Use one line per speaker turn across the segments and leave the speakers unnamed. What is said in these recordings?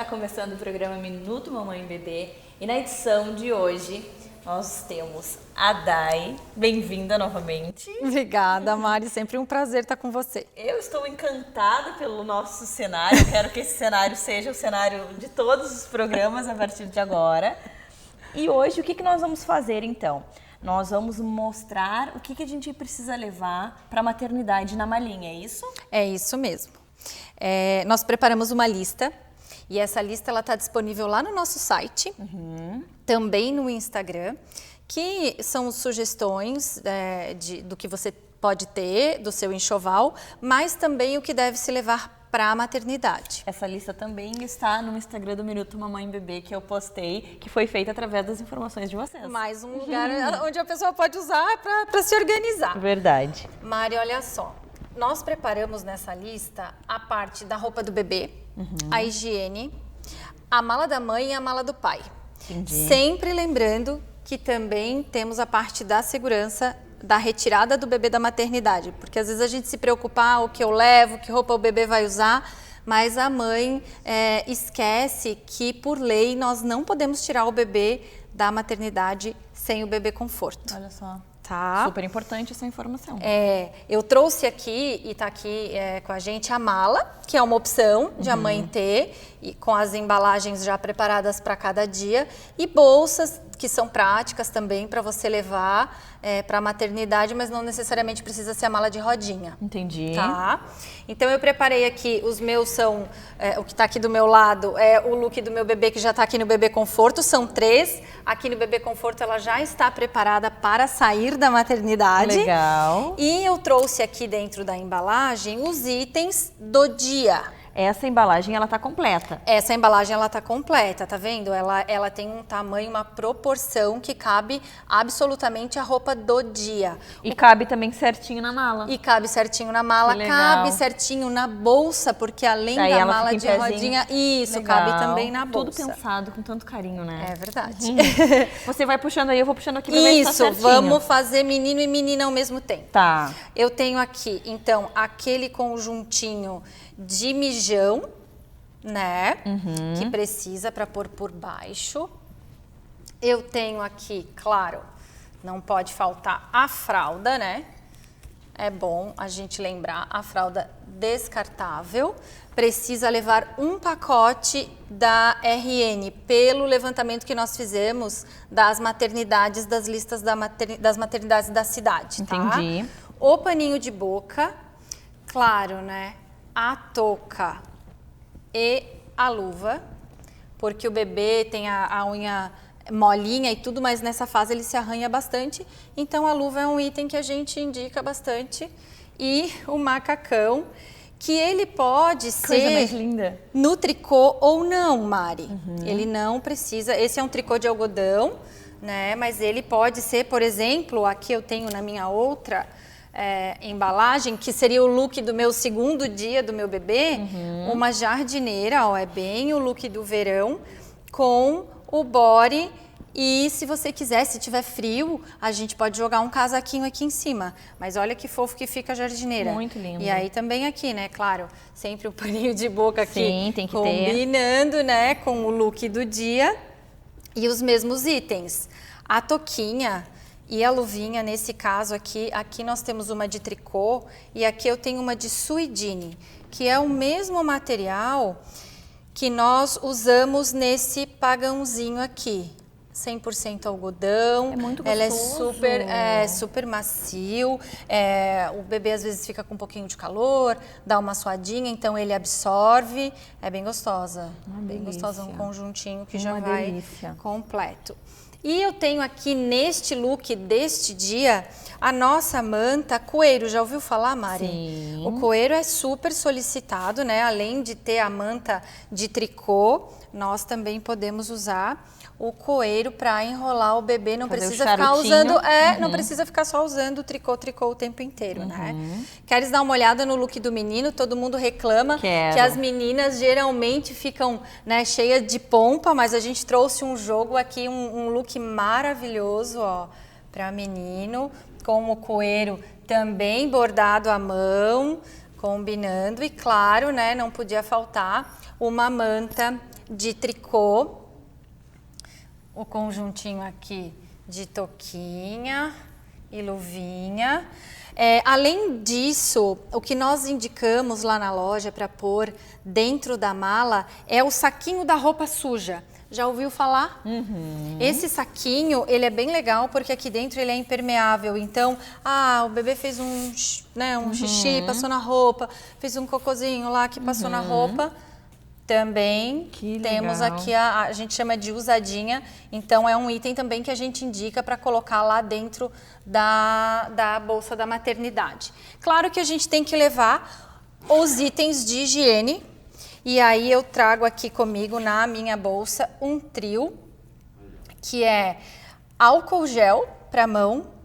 começando o programa Minuto Mamãe e Bebê e na edição de hoje nós temos a Dai. Bem-vinda novamente.
Obrigada, Mari. Sempre um prazer estar com você.
Eu estou encantada pelo nosso cenário. Eu quero que esse cenário seja o cenário de todos os programas a partir de agora. E hoje, o que nós vamos fazer então? Nós vamos mostrar o que a gente precisa levar para a maternidade na malinha, é isso?
É isso mesmo. Nós preparamos uma lista e essa lista está disponível lá no nosso site, também no Instagram, que são sugestões do que você pode ter, do seu enxoval, mas também o que deve se levar para a maternidade.
Essa lista também está no Instagram do Minuto Mamãe e Bebê que eu postei, que foi feita através das informações de vocês.
Mais um lugar onde a pessoa pode usar para se organizar.
Verdade.
Mari, olha só, nós preparamos nessa lista a parte da roupa do bebê, a higiene, a mala da mãe e a mala do pai.
Entendi.
Sempre lembrando que também temos a parte da segurança da retirada do bebê da maternidade, porque às vezes a gente se preocupa, o que eu levo, que roupa o bebê vai usar, mas a mãe esquece que por lei nós não podemos tirar o bebê da maternidade sem o bebê conforto.
Olha só.
Tá?
Super importante essa informação.
Eu trouxe aqui, e está aqui com a gente, a mala, que é uma opção de a mãe ter, e com as embalagens já preparadas para cada dia, e bolsas que são práticas também para você levar para a maternidade, mas não necessariamente precisa ser a mala de rodinha.
Entendi.
Tá? Então eu preparei aqui, os meus são, o que está aqui do meu lado é o look do meu bebê que já está aqui no Bebê Conforto, são 3. Aqui no Bebê Conforto ela já está preparada para sair da maternidade.
Legal.
E eu trouxe aqui dentro da embalagem os itens do dia.
Essa embalagem, ela tá completa.
Essa embalagem, ela tá completa, tá vendo? Ela tem um tamanho, uma proporção que cabe absolutamente a roupa do dia.
E cabe também certinho na mala.
E cabe certinho na mala,
Que legal.
Cabe certinho na bolsa, porque além
Daí
da
ela
mala
fica
de
em pezinho.
rodinha, isso,
Legal.
cabe também na bolsa.
Tudo pensado com tanto carinho, né?
É verdade.
Você vai puxando aí, eu vou puxando aqui pra ver se tá
Isso,
certinho.
vamos fazer menino e menina ao mesmo tempo.
Tá.
Eu tenho aqui, então, aquele conjuntinho de mijão, né? Que precisa para pôr por baixo. Eu tenho aqui, claro, não pode faltar a fralda, né? É bom a gente lembrar, a fralda descartável. Precisa levar um pacote da RN, pelo levantamento que nós fizemos das maternidades, das listas das maternidades da cidade, tá?
Entendi.
O paninho de boca, claro, né? A touca e a luva, porque o bebê tem a unha molinha e tudo, mas nessa fase ele se arranha bastante, então a luva é um item que a gente indica bastante. E o macacão, que ele pode
Coisa mais
ser
linda.
no tricô ou não, Mari. Ele não precisa, esse é um tricô de algodão, né? Mas ele pode ser, por exemplo, aqui eu tenho na minha outra embalagem, que seria o look do meu segundo dia do meu bebê, uma jardineira, ó, é bem o look do verão, com o body. E se você quiser, se tiver frio, a gente pode jogar um casaquinho aqui em cima. Mas olha que fofo que fica a jardineira.
Muito lindo.
E aí também aqui, né, claro, sempre o paninho de boca aqui.
Sim, tem que ter.
Combinando, né, com o look do dia. E os mesmos itens. A touquinha e a luvinha, nesse caso aqui nós temos uma de tricô e aqui eu tenho uma de suidine, que é o mesmo material que nós usamos nesse pagãozinho aqui. 100% algodão.
É muito
Ela é
gostoso.
super macio. O bebê às vezes fica com um pouquinho de calor, dá uma suadinha, então ele absorve. É bem gostosa. Bem gostosa, um conjuntinho que já vai
delícia.
completo. E eu tenho aqui neste look deste dia a nossa manta coeiro. Já ouviu falar, Mari?
Sim.
O coeiro é super solicitado, né? Além de ter a manta de tricô, nós também podemos usar o coeiro para enrolar o bebê, não
Fazer o
precisa ficar
charutinho.
usando, não precisa ficar só usando o tricô o tempo inteiro, né? Queres dar uma olhada no look do menino? Todo mundo reclama
Quero.
que as meninas geralmente ficam, né, cheias de pompa, mas a gente trouxe um jogo aqui, um look maravilhoso, ó, para menino, com o coeiro também bordado à mão, combinando, e claro, né, não podia faltar uma manta de tricô, o conjuntinho aqui de touquinha e luvinha. Além disso, o que nós indicamos lá na loja para pôr dentro da mala é o saquinho da roupa suja. Já ouviu falar? Esse saquinho, ele é bem legal porque aqui dentro ele é impermeável. Então, o bebê fez um xixi, passou na roupa, fez um cocôzinho lá que passou na roupa. Também temos aqui, a gente chama de usadinha, então é um item também que a gente indica para colocar lá dentro da bolsa da maternidade. Claro que a gente tem que levar os itens de higiene, e aí eu trago aqui comigo na minha bolsa um trio, que é álcool gel para mão,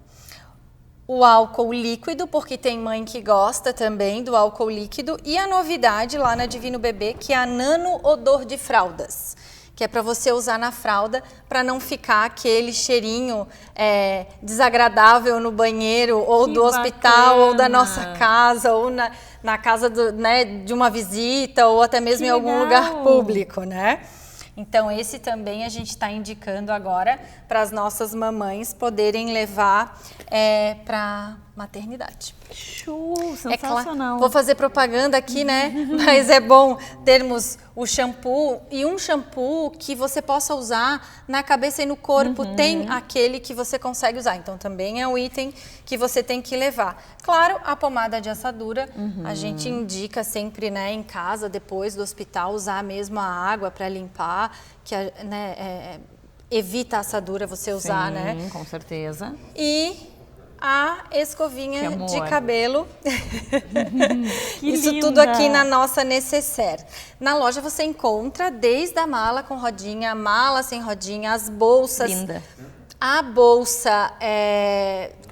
o álcool líquido, porque tem mãe que gosta também do álcool líquido, e a novidade lá na Divino Bebê, que é a Nano Odor de Fraldas, que é para você usar na fralda, para não ficar aquele cheirinho desagradável no banheiro, ou do hospital, ou da nossa casa, ou na casa de uma visita, ou até mesmo em algum lugar público, né? Então, esse também a gente está indicando agora para as nossas mamães poderem levar para maternidade.
Show, sensacional.
Vou fazer propaganda aqui, né? Mas é bom termos o shampoo, e um shampoo que você possa usar na cabeça e no corpo. Tem aquele que você consegue usar, então também é um item que você tem que levar. Claro, a pomada de assadura, a gente indica sempre, né, em casa, depois do hospital, usar mesmo a água para limpar, que evita a assadura você usar, né?
Sim, com certeza.
E a escovinha de cabelo. Isso
linda.
tudo aqui na nossa necessaire. Na loja você encontra desde a mala com rodinha, mala sem rodinha, as bolsas.
Linda.
A bolsa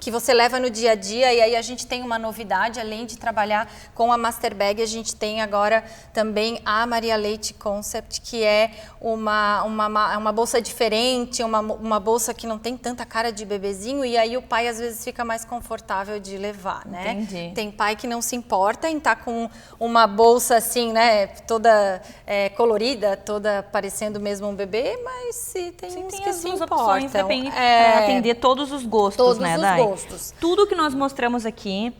que você leva no dia a dia, e aí a gente tem uma novidade, além de trabalhar com a Master Bag, a gente tem agora também a Maria Leite Concept, que é uma bolsa diferente, uma bolsa que não tem tanta cara de bebezinho, e aí o pai às vezes fica mais confortável de levar, né?
Entendi.
Tem pai que não se importa em estar com uma bolsa assim, né, toda colorida, toda parecendo mesmo um bebê, mas tem uns que se importam.
Para atender todos os gostos,
todos
né,
os
Dai?
gostos.
Tudo que nós mostramos aqui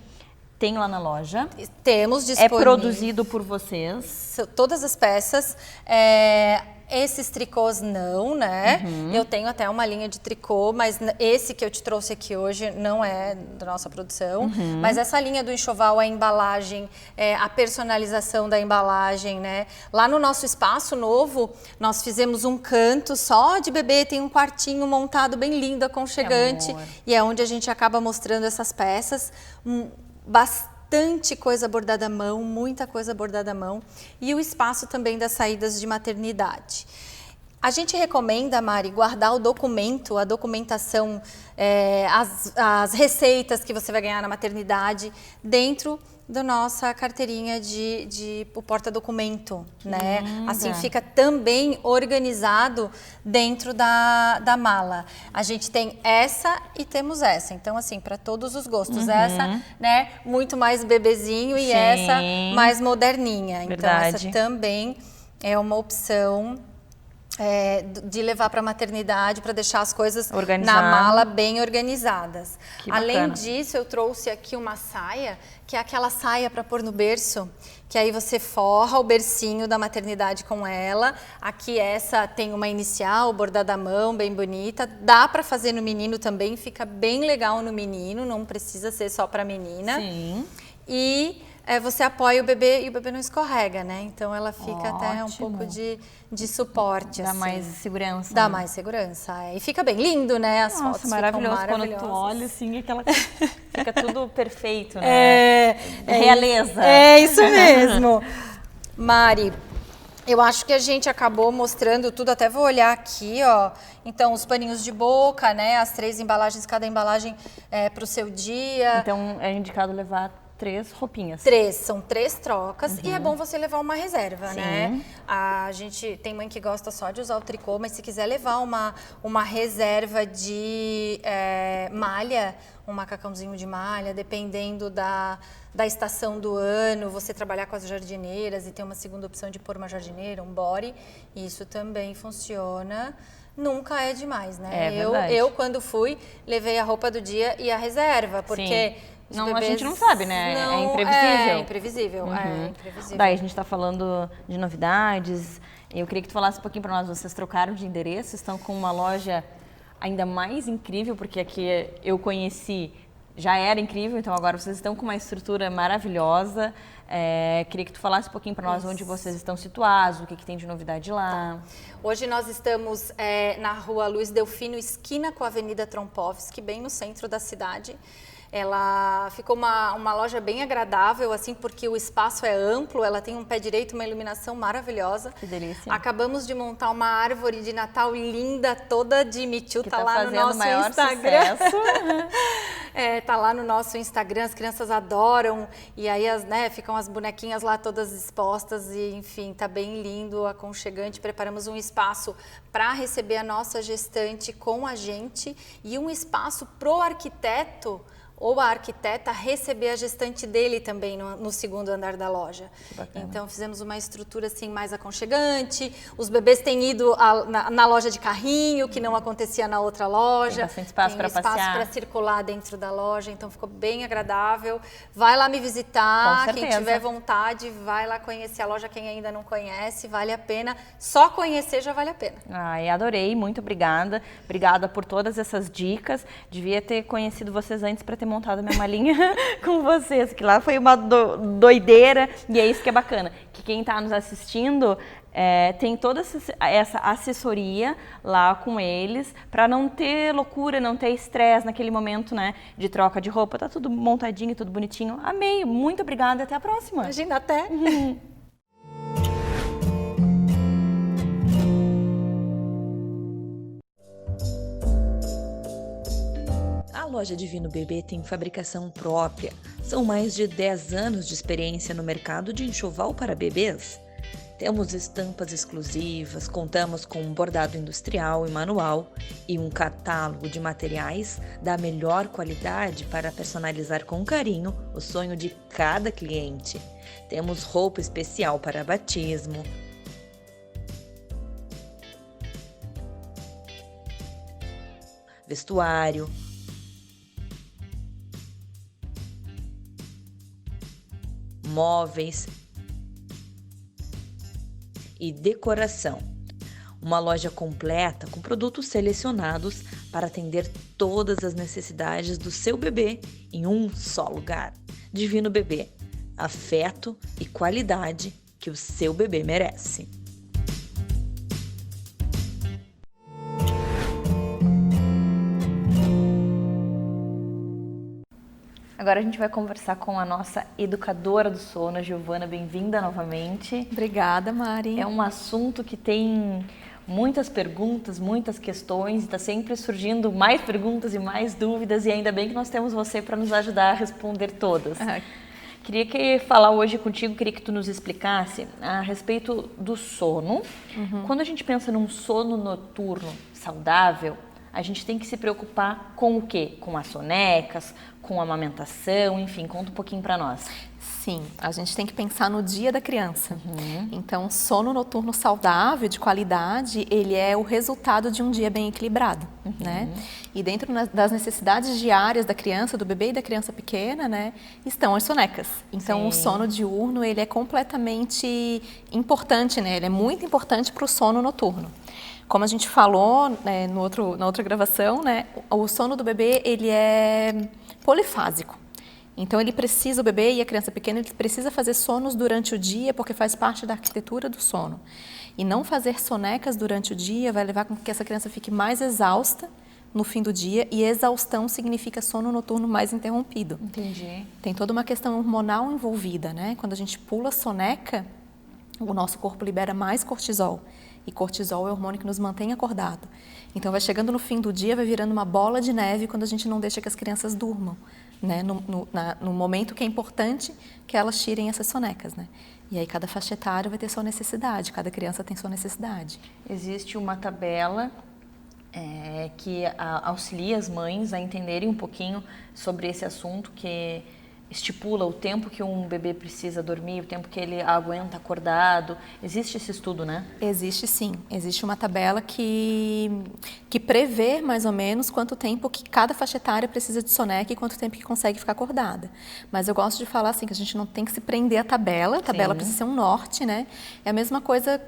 tem lá na loja.
Temos disponível.
É produzido por vocês.
Todas as peças. Esses tricôs não, né? Eu tenho até uma linha de tricô, mas esse que eu te trouxe aqui hoje não é da nossa produção. Mas essa linha do enxoval, a embalagem, a personalização da embalagem, né? Lá no nosso espaço novo, nós fizemos um canto só de bebê, tem um quartinho montado bem lindo, aconchegante. E é onde a gente acaba mostrando essas peças. Bastante coisa bordada à mão, muita coisa bordada à mão, e o espaço também das saídas de maternidade. A gente recomenda, Mari, guardar o documento, a documentação, as receitas que você vai ganhar na maternidade dentro da nossa carteirinha de porta-documento, né? Assim fica também organizado dentro da mala. A gente tem essa e temos essa, então assim, para todos os gostos. Essa, né, muito mais bebezinho, e essa mais moderninha.
Verdade.
Então essa também é uma opção de levar para a maternidade, para deixar as coisas na mala bem organizadas. Além disso, eu trouxe aqui uma saia, que é aquela saia para pôr no berço, que aí você forra o bercinho da maternidade com ela. Aqui essa tem uma inicial, bordada à mão, bem bonita. Dá para fazer no menino também, fica bem legal no menino, não precisa ser só para menina.
Sim.
E você apoia o bebê e o bebê não escorrega, né? Então ela fica até um pouco de suporte.
Dá
assim.
mais segurança.
Dá mais segurança. E fica bem lindo, né? As fotos
maravilhoso.
ficam maravilhosas.
Quando tu olha, assim, fica tudo perfeito, né? Realeza.
É isso mesmo. Mari, eu acho que a gente acabou mostrando tudo, até vou olhar aqui, ó. Então, os paninhos de boca, né? As 3 embalagens, cada embalagem para o seu dia.
Então, é indicado levar 3 roupinhas.
São 3 trocas e é bom você levar uma reserva,
Sim.
né? A gente tem mãe que gosta só de usar o tricô, mas se quiser levar uma reserva de malha, um macacãozinho de malha, dependendo da estação do ano, você trabalhar com as jardineiras e ter uma segunda opção de pôr uma jardineira, um body, isso também funciona. Nunca é demais, né?
É verdade.
Eu, quando fui, levei a roupa do dia e a reserva, porque...
Sim. Não, a gente não sabe, né? É imprevisível.
É imprevisível,
Daí a gente está falando de novidades. Eu queria que tu falasse um pouquinho para nós. Vocês trocaram de endereço, estão com uma loja ainda mais incrível, porque aqui eu conheci, já era incrível, então agora vocês estão com uma estrutura maravilhosa. Queria que tu falasse um pouquinho para nós onde vocês estão situados, o que tem de novidade lá.
Hoje nós estamos na rua Luiz Delfino, esquina com a Avenida Trompovski, bem no centro da cidade. Ela ficou uma loja bem agradável, assim, porque o espaço é amplo, ela tem um pé direito, uma iluminação maravilhosa.
Que delícia.
Acabamos de montar uma árvore de Natal linda, toda de Michu, tá lá no nosso Instagram. Tá lá no nosso Instagram, as crianças adoram, e aí ficam as bonequinhas lá todas expostas, e enfim, tá bem lindo, aconchegante. Preparamos um espaço para receber a nossa gestante com a gente e um espaço pro arquiteto ou a arquiteta receber a gestante dele também no segundo andar da loja. Então fizemos uma estrutura assim mais aconchegante, os bebês têm ido na loja de carrinho, que não acontecia na outra loja.
Tem bastante espaço para passear. Tem espaço
para circular dentro da loja, então ficou bem agradável. Vai lá me visitar, quem tiver vontade, vai lá conhecer a loja, quem ainda não conhece, vale a pena. Só conhecer já vale a pena.
Ai, adorei, muito obrigada. Obrigada por todas essas dicas. Devia ter conhecido vocês antes para ter montado a minha malinha com vocês, que lá foi uma doideira, e é isso que é bacana, que quem está nos assistindo tem toda essa assessoria lá com eles, para não ter loucura, não ter estresse naquele momento, né, de troca de roupa. Tá tudo montadinho, tudo bonitinho. Amei, muito obrigada e até a próxima.
Imagina, até!
A loja Divino Bebê tem fabricação própria. São mais de 10 anos de experiência no mercado de enxoval para bebês. Temos estampas exclusivas, contamos com um bordado industrial e manual e um catálogo de materiais da melhor qualidade para personalizar com carinho o sonho de cada cliente. Temos roupa especial para batismo, vestuário, móveis e decoração. Uma loja completa com produtos selecionados para atender todas as necessidades do seu bebê em um só lugar. Divino Bebê, afeto e qualidade que o seu bebê merece.
Agora a gente vai conversar com a nossa educadora do sono, a Giovana. Bem-vinda novamente.
Obrigada, Mari.
É um assunto que tem muitas perguntas, muitas questões, está sempre surgindo mais perguntas e mais dúvidas, e ainda bem que nós temos você para nos ajudar a responder todas. Queria falar hoje contigo, queria que tu nos explicasse a respeito do sono. Quando a gente pensa num sono noturno saudável, a gente tem que se preocupar com o quê? Com as sonecas, com a amamentação, enfim, conta um pouquinho para nós.
Sim, a gente tem que pensar no dia da criança. Então, sono noturno saudável, de qualidade, ele é o resultado de um dia bem equilibrado, né? E dentro das necessidades diárias da criança, do bebê e da criança pequena, né, estão as sonecas. Então, o sono diurno, ele é completamente importante, né? Ele é muito importante para o sono noturno. Como a gente falou na outra gravação, né, o sono do bebê ele é polifásico. Então o bebê e a criança pequena, ele precisa fazer sonos durante o dia porque faz parte da arquitetura do sono. E não fazer sonecas durante o dia vai levar com que essa criança fique mais exausta no fim do dia, e exaustão significa sono noturno mais interrompido.
Entendi.
Tem toda uma questão hormonal envolvida, né? Quando a gente pula soneca, o nosso corpo libera mais cortisol. E cortisol é o hormônio que nos mantém acordado. Então, vai chegando no fim do dia, vai virando uma bola de neve quando a gente não deixa que as crianças durmam, né? No momento que é importante que elas tirem essas sonecas, né? E aí, cada faixa etária vai ter sua necessidade, cada criança tem sua necessidade.
Existe uma tabela que auxilia as mães a entenderem um pouquinho sobre esse assunto, que estipula o tempo que um bebê precisa dormir, o tempo que ele aguenta acordado. Existe esse estudo, né?
Existe sim. Existe uma tabela que prevê mais ou menos quanto tempo que cada faixa etária precisa de soneca e quanto tempo que consegue ficar acordada. Mas eu gosto de falar assim, que a gente não tem que se prender à tabela. A tabela precisa ser um norte, né? É a mesma coisa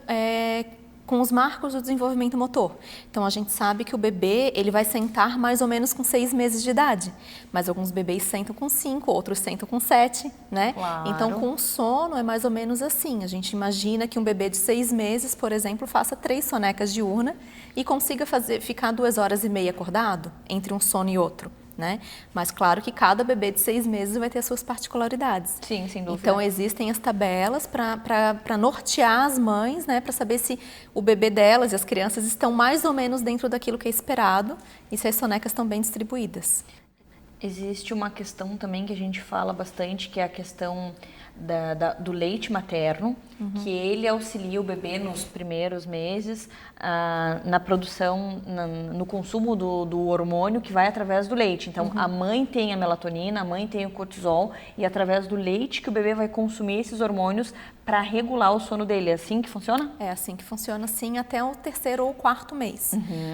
com os marcos do desenvolvimento motor. Então, a gente sabe que o bebê, ele vai sentar mais ou menos com 6 meses de idade. Mas alguns bebês sentam com 5, outros sentam com 7, né?
Claro.
Então, com o sono é mais ou menos assim. A gente imagina que um bebê de 6 meses, por exemplo, faça 3 sonecas diurna e consiga ficar 2h30 acordado entre um sono e outro, né? Mas claro que cada bebê de 6 meses vai ter as suas particularidades.
Sim, sem dúvida.
Então existem as tabelas para nortear as mães, né? Para saber se o bebê delas e as crianças estão mais ou menos dentro daquilo que é esperado e se as sonecas estão bem distribuídas.
Existe uma questão também que a gente fala bastante, que é a questão do leite materno, que ele auxilia o bebê nos primeiros meses na produção, no consumo do hormônio que vai através do leite. Então, a mãe tem a melatonina, a mãe tem o cortisol, e através do leite que o bebê vai consumir esses hormônios para regular o sono dele. É assim que funciona?
É assim que funciona, sim, até o 3º ou 4º mês.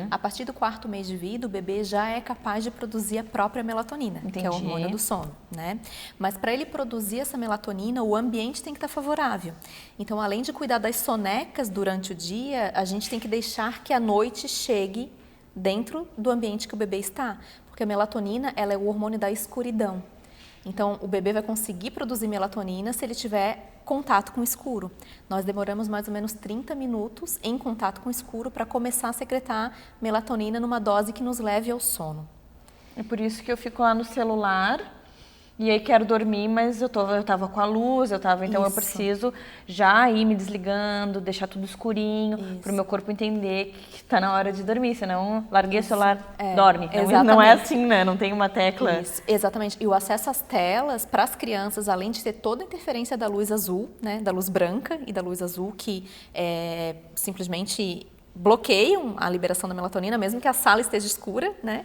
A partir do 4º mês de vida, o bebê já é capaz de produzir a própria melatonina, que é o hormônio do sono, né? Mas para ele produzir essa melatonina, o ambiente tem que estar favorável. Então, além de cuidar das sonecas durante o dia, a gente tem que deixar que a noite chegue dentro do ambiente que o bebê está. Porque a melatonina, ela é o hormônio da escuridão. Então, o bebê vai conseguir produzir melatonina se ele tiver contato com o escuro. Nós demoramos mais ou menos 30 minutos em contato com o escuro para começar a secretar melatonina numa dose que nos leve ao sono.
É por isso que eu fico lá no celular e aí quero dormir, mas eu tava com a luz, então eu preciso já ir me desligando, deixar tudo escurinho, para o meu corpo entender que está na hora de dormir, senão larguei o celular, dorme. Não é assim, né? Não tem uma tecla.
Isso, exatamente. E o acesso às telas para as crianças, além de ter toda a interferência da luz azul, né, da luz branca e da luz azul, que simplesmente bloqueiam a liberação da melatonina, mesmo que a sala esteja escura, né?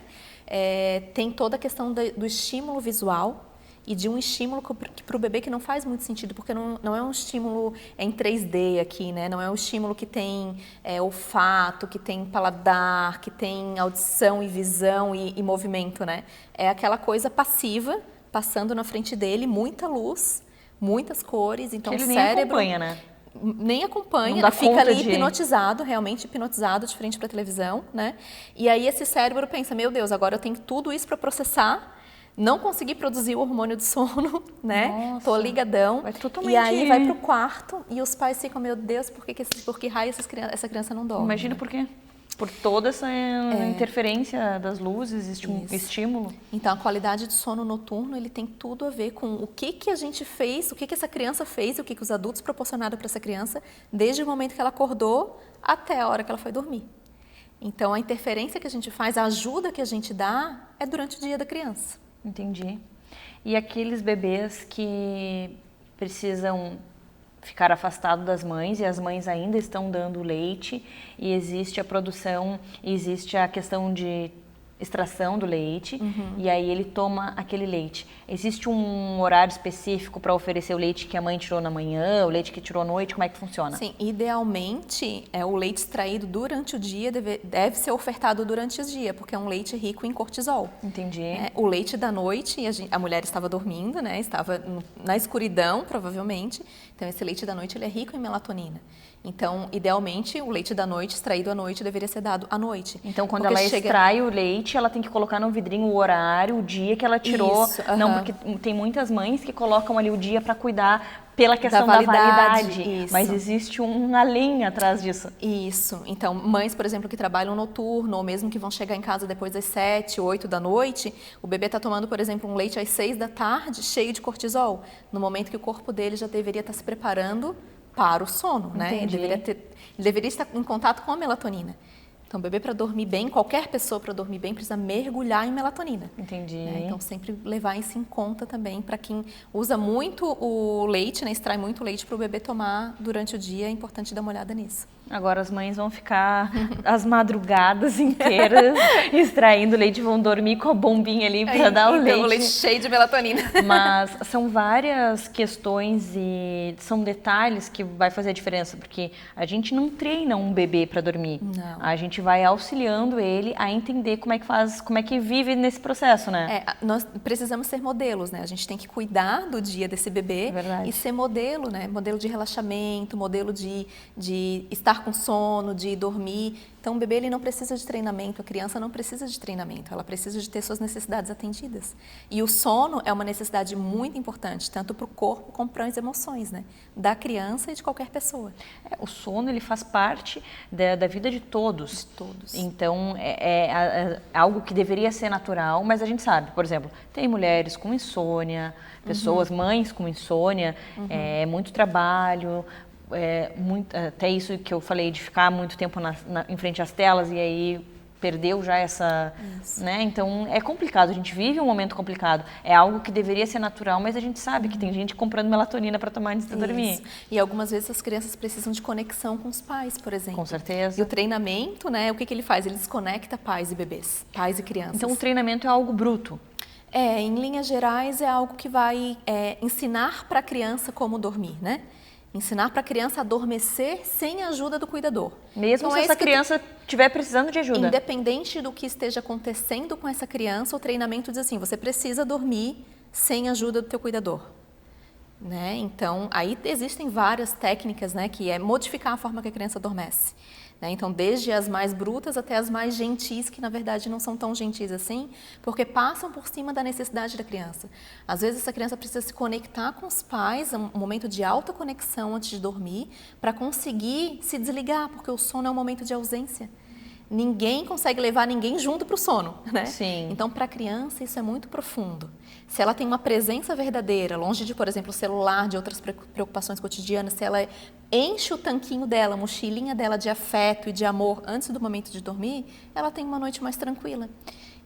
Tem toda a questão do estímulo visual e de um estímulo para o bebê que não faz muito sentido, porque não é um estímulo em 3D aqui, né? Não é um estímulo que tem olfato, que tem paladar, que tem audição e visão e movimento, né? É aquela coisa passiva, passando na frente dele, muita luz, muitas cores, então
que ele
o cérebro...
nem acompanha, né?
Nem acompanha,
não dá
fica
conta
ali
de...
hipnotizado, realmente hipnotizado de frente para a televisão, né? E aí esse cérebro pensa, meu Deus, agora eu tenho tudo isso para processar, não consegui produzir o hormônio do sono, né?
Nossa,
tô ligadão.
vai totalmente...
E aí vai pro quarto e os pais ficam, meu Deus, por que raio essa criança não dorme?
Imagina, né? Por quê? Por toda essa interferência das luzes, estímulo.
Então, a qualidade de sono noturno, ele tem tudo a ver com o que a gente fez, o que essa criança fez, o que os adultos proporcionaram para essa criança, desde o momento que ela acordou até a hora que ela foi dormir. Então, a interferência que a gente faz, a ajuda que a gente dá, é durante o dia da criança.
Entendi. E aqueles bebês que precisam ficar afastados das mães e as mães ainda estão dando leite e existe a produção, existe a questão de extração do leite e aí ele toma aquele leite. Existe um horário específico para oferecer o leite que a mãe tirou na manhã, o leite que tirou à noite, como é que funciona?
Sim, idealmente o leite extraído durante o dia deve ser ofertado durante o dia, porque é um leite rico em cortisol.
Entendi.
O leite da noite, a mulher estava dormindo, né? Estava na escuridão, provavelmente. Então, esse leite da noite ele é rico em melatonina. Então, idealmente, o leite da noite, extraído à noite, deveria ser dado à noite.
Então, quando ela extrai o leite, ela tem que colocar no vidrinho o horário, o dia que ela tirou.
Isso,
Não, porque tem muitas mães que colocam ali o dia para cuidar pela questão da validade. Mas existe uma linha atrás disso.
Isso. Então, mães, por exemplo, que trabalham noturno, ou mesmo que vão chegar em casa depois das 7, 8 da noite, o bebê está tomando, por exemplo, um leite às 6 da tarde, cheio de cortisol, no momento que o corpo dele já deveria estar se preparando para o sono, né?
Entendi.
Ele deveria estar em contato com a melatonina. Então, o bebê para dormir bem, qualquer pessoa para dormir bem precisa mergulhar em melatonina.
Entendi.
Né? Então, sempre levar isso em conta também para quem usa muito o leite, né? Extrai muito leite para o bebê tomar durante o dia, é importante dar uma olhada nisso.
Agora as mães vão ficar as madrugadas inteiras extraindo leite, vão dormir com a bombinha ali para dar o leite.
O leite cheio de melatonina.
Mas são várias questões e são detalhes que vai fazer a diferença, porque a gente não treina um bebê para dormir.
Não.
A gente vai auxiliando ele a entender como é que faz, como é que vive nesse processo, né?
Nós precisamos ser modelos, né? A gente tem que cuidar do dia desse bebê
Verdade.
e ser modelo, né? Modelo de relaxamento, modelo de estar com sono, de dormir. Então, o bebê ele não precisa de treinamento, a criança não precisa de treinamento, ela precisa de ter suas necessidades atendidas. E o sono é uma necessidade muito importante, tanto para o corpo como para as emoções, né? Da criança e de qualquer pessoa.
O sono, ele faz parte da vida de todos.
De todos.
Então, é algo que deveria ser natural, mas a gente sabe, por exemplo, tem mulheres com insônia, pessoas, mães com insônia, muito trabalho, até isso que eu falei de ficar muito tempo em frente às telas e aí perdeu já essa, né? Então é complicado, a gente vive um momento complicado. É algo que deveria ser natural, mas a gente sabe que tem gente comprando melatonina para tomar antes de dormir.
E algumas vezes as crianças precisam de conexão com os pais, por exemplo.
Com certeza.
E o treinamento, né? O que ele faz? Ele desconecta pais e bebês, pais e crianças.
Então o treinamento é algo bruto.
Em linhas gerais é algo que vai ensinar para a criança como dormir, né? Ensinar para a criança a adormecer sem a ajuda do cuidador.
Mesmo
então,
se essa criança estiver precisando de ajuda.
Independente do que esteja acontecendo com essa criança, o treinamento diz assim, você precisa dormir sem a ajuda do teu cuidador. Né? Então, aí existem várias técnicas, né, que é modificar a forma que a criança adormece. Né? Então, desde as mais brutas até as mais gentis, que na verdade não são tão gentis assim, porque passam por cima da necessidade da criança. Às vezes essa criança precisa se conectar com os pais, um momento de alta conexão antes de dormir, para conseguir se desligar, porque o sono é um momento de ausência. Ninguém consegue levar ninguém junto para o sono, né?
Sim.
Então, para a criança, isso é muito profundo. Se ela tem uma presença verdadeira, longe de, por exemplo, o celular, de outras preocupações cotidianas, se ela enche o tanquinho dela, a mochilinha dela de afeto e de amor antes do momento de dormir, ela tem uma noite mais tranquila.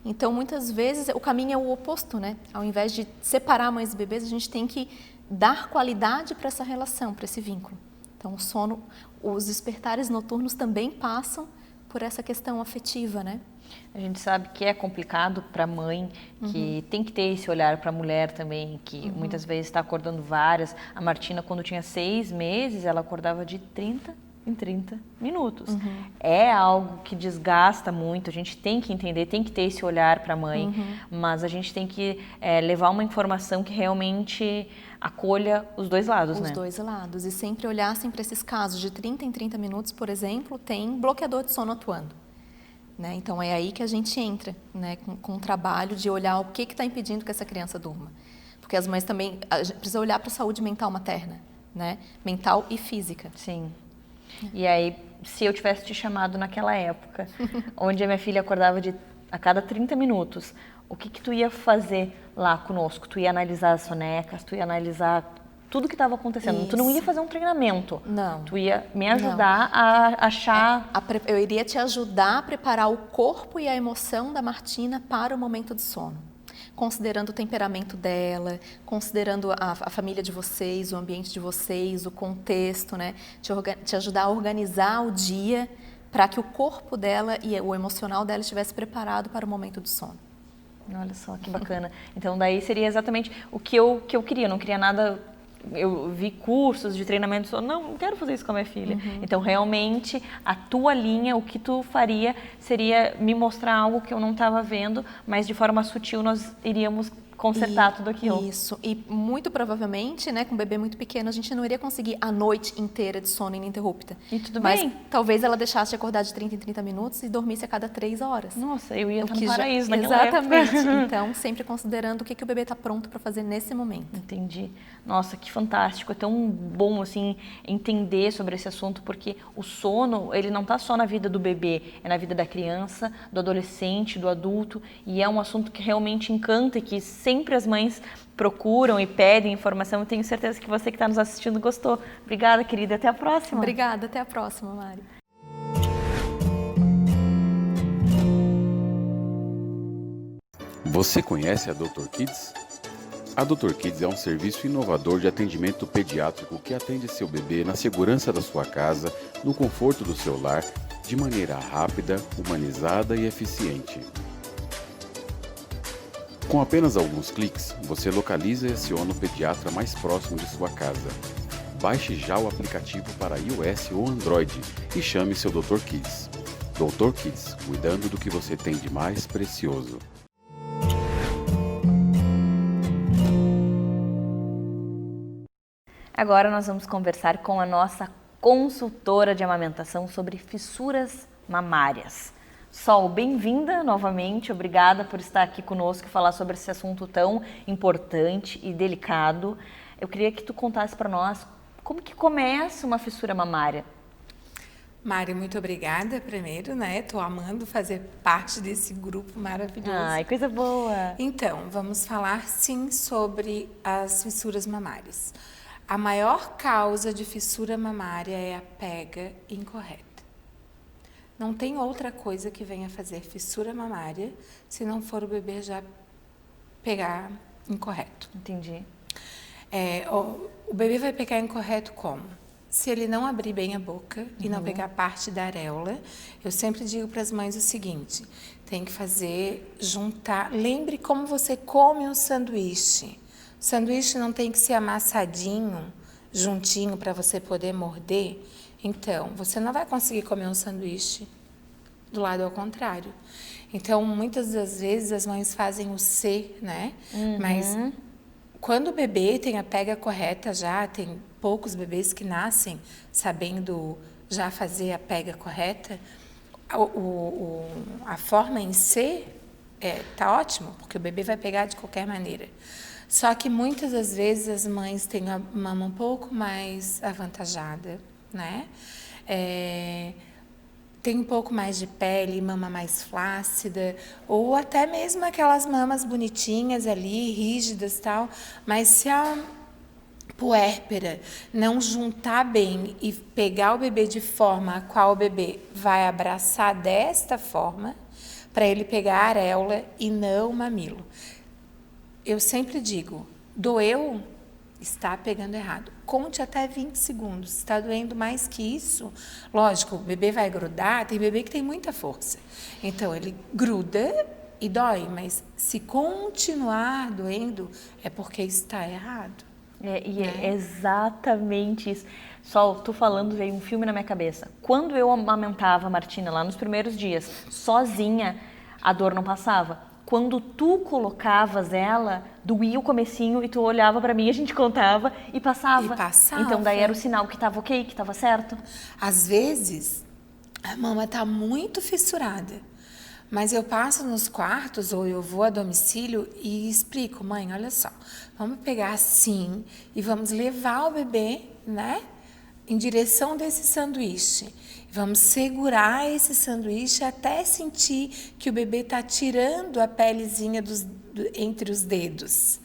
Então, muitas vezes, o caminho é o oposto, né? Ao invés de separar mães e bebês, a gente tem que dar qualidade para essa relação, para esse vínculo. Então, o sono, os despertares noturnos também passam por essa questão afetiva, né?
A gente sabe que é complicado para a mãe, que tem que ter esse olhar para a mulher também, que muitas vezes está acordando várias. A Martina, quando tinha 6 meses, ela acordava de 30 em 30 minutos. É algo que desgasta muito, a gente tem que entender, tem que ter esse olhar para a mãe, mas a gente tem que levar uma informação que realmente acolha os dois lados, né?
Os dois lados. E sempre olhar para esses casos de 30 em 30 minutos, por exemplo, tem bloqueador de sono atuando. Né? Então, é aí que a gente entra, né? com o trabalho de olhar o que está impedindo que essa criança durma. Porque as mães também precisam olhar para a saúde mental materna, né? Mental e física.
Sim. E aí, se eu tivesse te chamado naquela época, onde a minha filha acordava a cada 30 minutos, o que tu ia fazer lá conosco? Tu ia analisar as sonecas, tu ia analisar tudo que estava acontecendo.
Isso.
Tu não ia fazer um treinamento.
Não.
Tu ia me ajudar a achar...
Eu iria te ajudar a preparar o corpo e a emoção da Martina para o momento de sono. Considerando o temperamento dela, considerando a família de vocês, o ambiente de vocês, o contexto, né? Te ajudar a organizar o dia para que o corpo dela e o emocional dela estivesse preparado para o momento do sono.
Olha só, que bacana. Então, daí seria exatamente o que eu queria. Eu não queria nada... Eu vi cursos de treinamento, não quero fazer isso com a minha filha. Então, realmente, a tua linha, o que tu faria seria me mostrar algo que eu não estava vendo, mas de forma sutil nós iríamos consertar tudo aquilo.
Isso, e muito provavelmente, né, com um bebê muito pequeno, a gente não iria conseguir a noite inteira de sono ininterrupta.
E tudo
mas
bem.
Talvez ela deixasse de acordar de 30 em 30 minutos e dormisse a cada 3 horas.
Nossa, eu ia estar no
que
paraíso naquela
Exatamente.
época.
Então, sempre considerando o que o bebê está pronto para fazer nesse momento.
Entendi. Nossa, que fantástico, é tão bom, assim, entender sobre esse assunto, porque o sono, ele não está só na vida do bebê, é na vida da criança, do adolescente, do adulto, e é um assunto que realmente encanta e que sempre as mães procuram e pedem informação. Eu tenho certeza que você que está nos assistindo gostou. Obrigada, querida, até a próxima.
Obrigada, até a próxima, Mari.
Você conhece a Dr. Kids? A Dr. Kids é um serviço inovador de atendimento pediátrico que atende seu bebê na segurança da sua casa, no conforto do seu lar, de maneira rápida, humanizada e eficiente. Com apenas alguns cliques, você localiza e aciona o pediatra mais próximo de sua casa. Baixe já o aplicativo para iOS ou Android e chame seu Dr. Kids. Dr. Kids, cuidando do que você tem de mais precioso.
Agora nós vamos conversar com a nossa consultora de amamentação sobre fissuras mamárias. Sol, bem-vinda novamente, obrigada por estar aqui conosco e falar sobre esse assunto tão importante e delicado. Eu queria que tu contasse para nós como que começa uma fissura mamária.
Mari, muito obrigada primeiro, né? Tô amando fazer parte desse grupo maravilhoso.
Ai, coisa boa!
Então, vamos falar sim sobre as fissuras mamárias. A maior causa de fissura mamária é a pega incorreta. Não tem outra coisa que venha fazer fissura mamária se não for o bebê já pegar incorreto.
Entendi.
O bebê vai pegar incorreto como? Se ele não abrir bem a boca e não pegar parte da areola, eu sempre digo para as mães o seguinte, tem que juntar, lembre como você come um sanduíche. O sanduíche não tem que ser amassadinho, juntinho, para você poder morder. Então, você não vai conseguir comer um sanduíche do lado ao contrário. Então, muitas das vezes, as mães fazem o C, né? Mas quando o bebê tem a pega correta já, tem poucos bebês que nascem sabendo já fazer a pega correta, a forma em C tá ótimo, porque o bebê vai pegar de qualquer maneira. Só que muitas das vezes as mães têm a mama um pouco mais avantajada, né? Tem um pouco mais de pele, mama mais flácida, ou até mesmo aquelas mamas bonitinhas ali, rígidas e tal, mas se a puérpera não juntar bem e pegar o bebê de forma a qual o bebê vai abraçar desta forma, para ele pegar a areola e não o mamilo. Eu sempre digo, doeu, está pegando errado. Conte até 20 segundos. Se está doendo mais que isso, lógico, o bebê vai grudar, tem bebê que tem muita força. Então, ele gruda e dói, mas se continuar doendo, é porque está errado.
É exatamente isso. Sol, tu falando, veio um filme na minha cabeça. Quando eu amamentava a Martina lá nos primeiros dias, sozinha, a dor não passava. Quando tu colocavas ela, doía o comecinho e tu olhava pra mim, a gente contava e passava. Então daí era o sinal que tava ok, que tava certo.
Às vezes, a mama tá muito fissurada, mas eu passo nos quartos ou eu vou a domicílio e explico, mãe, olha só, vamos pegar assim e vamos levar o bebê, né, em direção desse sanduíche. Vamos segurar esse sanduíche até sentir que o bebê está tirando a pelezinha entre os dedos.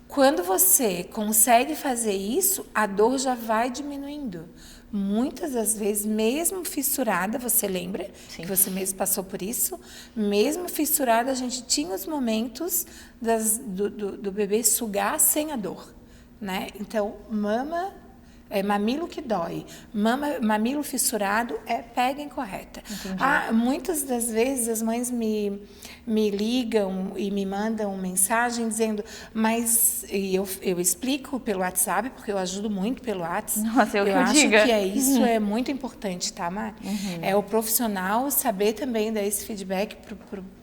Quando você consegue fazer isso, a dor já vai diminuindo. Muitas das vezes, mesmo fissurada, você lembra que você mesmo passou por isso? Mesmo fissurada, a gente tinha os momentos do bebê sugar sem a dor, né? Então, mamilo que dói, mamilo fissurado é pega incorreta. Muitas das vezes as mães me ligam e me mandam mensagem dizendo, mas eu explico pelo WhatsApp, porque eu ajudo muito pelo WhatsApp.
Nossa, eu
acho
diga.
que isso é muito importante, tá, Mari? É o profissional saber também dar esse feedback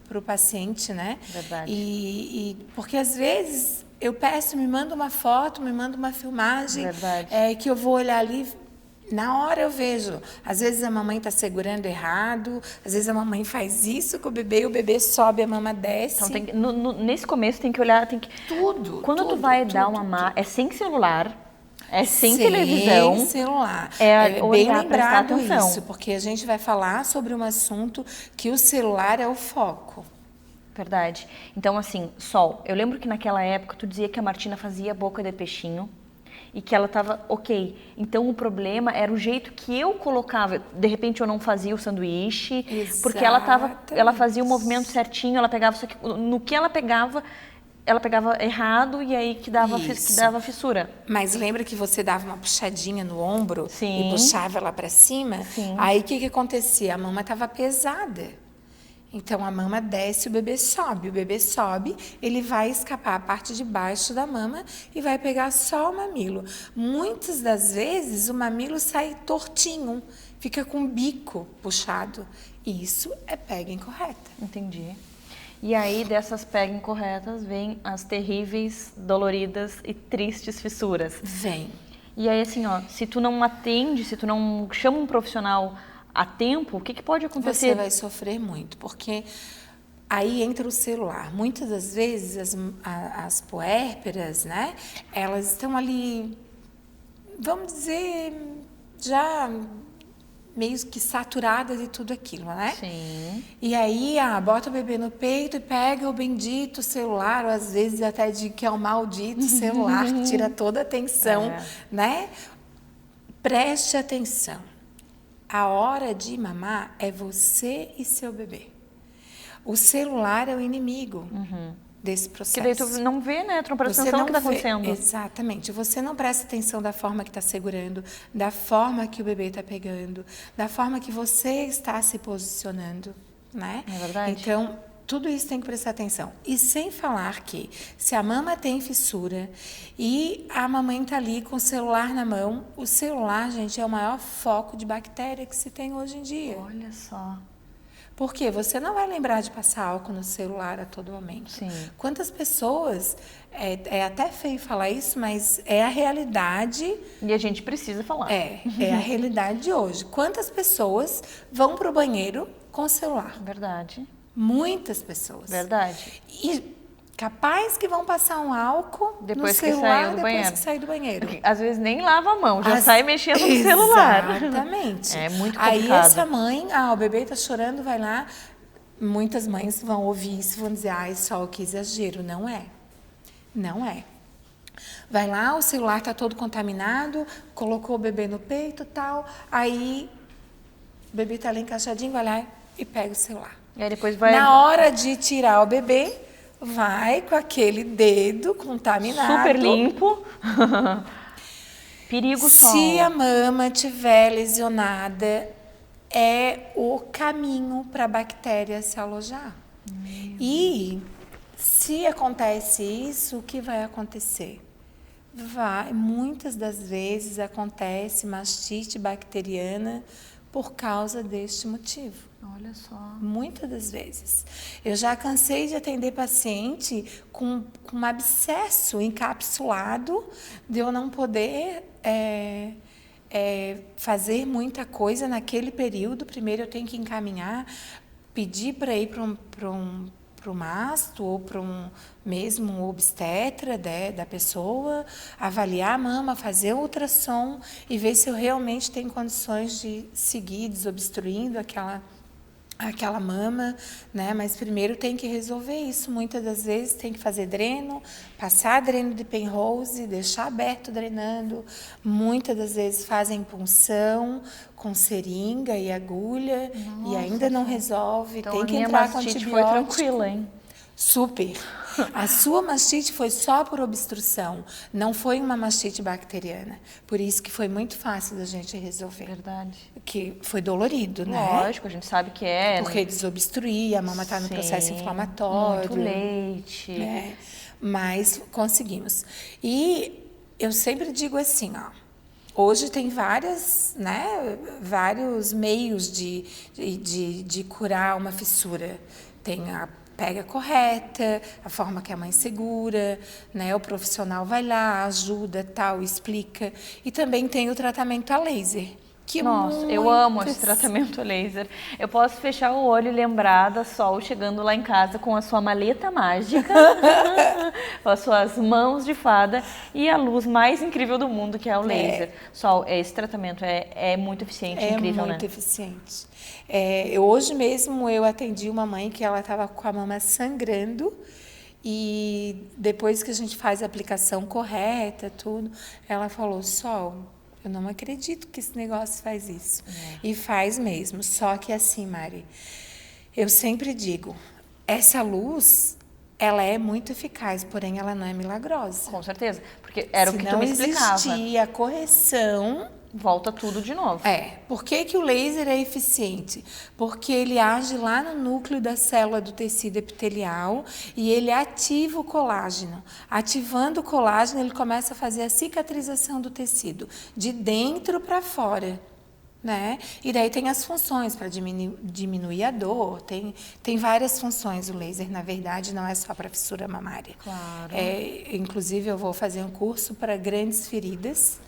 pro paciente, né?
Verdade.
Porque às vezes eu peço, me manda uma foto, me manda uma filmagem,
Verdade.
que eu vou olhar ali, Na hora eu vejo, às vezes a mamãe está segurando errado, às vezes a mamãe faz isso com o bebê sobe, a mama desce.
Então, nesse começo tem que olhar, tem que...
Tudo.
Quando tu vai dar uma mamar, é sem celular, é sem
Sem
televisão.
celular.
É
bem
olhar,
lembrado
prestar atenção.
isso, porque a gente vai falar sobre um assunto que o celular é o foco.
Verdade. Então, assim, Sol, eu lembro que naquela época tu dizia que a Martina fazia boca de peixinho e que ela tava ok. Então, o problema era o jeito que eu colocava. De repente, eu não fazia o sanduíche, porque ela fazia o movimento certinho, ela pegava isso aqui. No que ela pegava errado e aí que dava fissura.
Mas lembra que você dava uma puxadinha no ombro
Sim.
e puxava ela para cima?
Sim.
Aí o que acontecia? A mama estava pesada. Então a mama desce, o bebê sobe, ele vai escapar a parte de baixo da mama e vai pegar só o mamilo. Muitas das vezes o mamilo sai tortinho, fica com o bico puxado. E isso é pega incorreta.
Entendi. E aí, dessas pegas incorretas, vem as terríveis, doloridas e tristes fissuras.
Vem.
E aí, assim, ó, se tu não atende, se tu não chama um profissional a tempo, o que pode acontecer?
Você vai sofrer muito, porque aí entra o celular. Muitas das vezes as puérperas, né, elas estão ali, vamos dizer, já meio que saturadas de tudo aquilo, né?
Sim.
E aí, bota o bebê no peito e pega o bendito celular, ou às vezes até de que é o maldito celular, que tira toda a atenção, né? Preste atenção. A hora de mamar é você e seu bebê. O celular é o inimigo desse processo.
Que daí tu não vê, né? Tu não presta atenção no que está acontecendo.
Exatamente. Você não presta atenção da forma que está segurando, da forma que o bebê está pegando, da forma que você está se posicionando, né?
É verdade.
Então, tudo isso tem que prestar atenção. E sem falar que se a mama tem fissura e a mamãe está ali com o celular na mão, o celular, gente, é o maior foco de bactéria que se tem hoje em dia.
Olha só.
Porque você não vai lembrar de passar álcool no celular a todo momento.
Sim.
Quantas pessoas, é até feio falar isso, mas é a realidade.
E a gente precisa falar.
É a realidade de hoje. Quantas pessoas vão para o banheiro com o celular?
Verdade.
Muitas pessoas.
Verdade.
E capaz que vão passar um álcool
Depois
no
que
celular
saiu do
depois
banheiro.
que sair do banheiro.
Porque, às vezes nem lava a mão, já sai mexendo no celular.
Exatamente.
É muito
Aí
complicado.
essa mãe, o bebê está chorando, vai lá. Muitas mães vão ouvir isso e vão dizer, Sol, que exagero. Não é. Não é. Vai lá, o celular está todo contaminado, colocou o bebê no peito e tal. Aí o bebê está ali encaixadinho, vai lá e pega o celular.
E aí depois vai...
Na hora de tirar o bebê, vai com aquele dedo contaminado.
Super limpo. Perigo só.
Se a mama estiver lesionada, é o caminho para a bactéria se alojar. E se acontece isso, o que vai acontecer? Muitas das vezes acontece mastite bacteriana por causa deste motivo.
Olha só.
Muitas das vezes. Eu já cansei de atender paciente com um abscesso encapsulado, de eu não poder fazer muita coisa naquele período. Primeiro eu tenho que encaminhar, pedir para ir para um masto ou para mesmo um obstetra da pessoa, avaliar a mama, fazer o ultrassom e ver se eu realmente tenho condições de seguir desobstruindo aquela mama, né? Mas primeiro tem que resolver isso. Muitas das vezes tem que fazer dreno, passar dreno de Penrose, deixar aberto drenando. Muitas das vezes fazem punção com seringa e agulha. Nossa, e ainda não resolve.
Então,
tem que
a minha
entrar com
mastite
antibiótico.
foi tranquila, hein?
Super. A sua mastite foi só por obstrução, não foi uma mastite bacteriana. Por isso que foi muito fácil da gente resolver.
Verdade.
Que foi dolorido, né?
Lógico, a gente sabe que é.
Porque desobstruir, a mama está no processo inflamatório.
Muito leite.
Né? Mas conseguimos. E eu sempre digo assim, hoje tem vários meios de curar uma fissura. Tem pega correta, a forma que a mãe segura, né? O profissional vai lá, ajuda, tal, explica. E também tem o tratamento a laser. Que
Nossa, eu amo esse tratamento laser. Eu posso fechar o olho e lembrar da Sol chegando lá em casa com a sua maleta mágica, com as suas mãos de fada e a luz mais incrível do mundo, que é o laser. Sol, esse tratamento é muito eficiente, incrível, né?
É muito eficiente. Hoje mesmo eu atendi uma mãe que ela estava com a mama sangrando e depois que a gente faz a aplicação correta, tudo, ela falou, Sol, eu não acredito que esse negócio faz isso. E faz mesmo. Só que assim, Mari, eu sempre digo, essa luz, ela é muito eficaz, porém ela não é milagrosa.
Com certeza, porque era o que tu me explicava.
Se não existir a correção,
volta tudo de novo.
Por que o laser é eficiente? Porque ele age lá no núcleo da célula do tecido epitelial e ele ativa o colágeno. Ativando o colágeno, ele começa a fazer a cicatrização do tecido, de dentro para fora. Né? E daí tem as funções para diminuir a dor, tem várias funções o laser, na verdade, não é só para fissura mamária.
Claro.
Inclusive, eu vou fazer um curso para grandes feridas,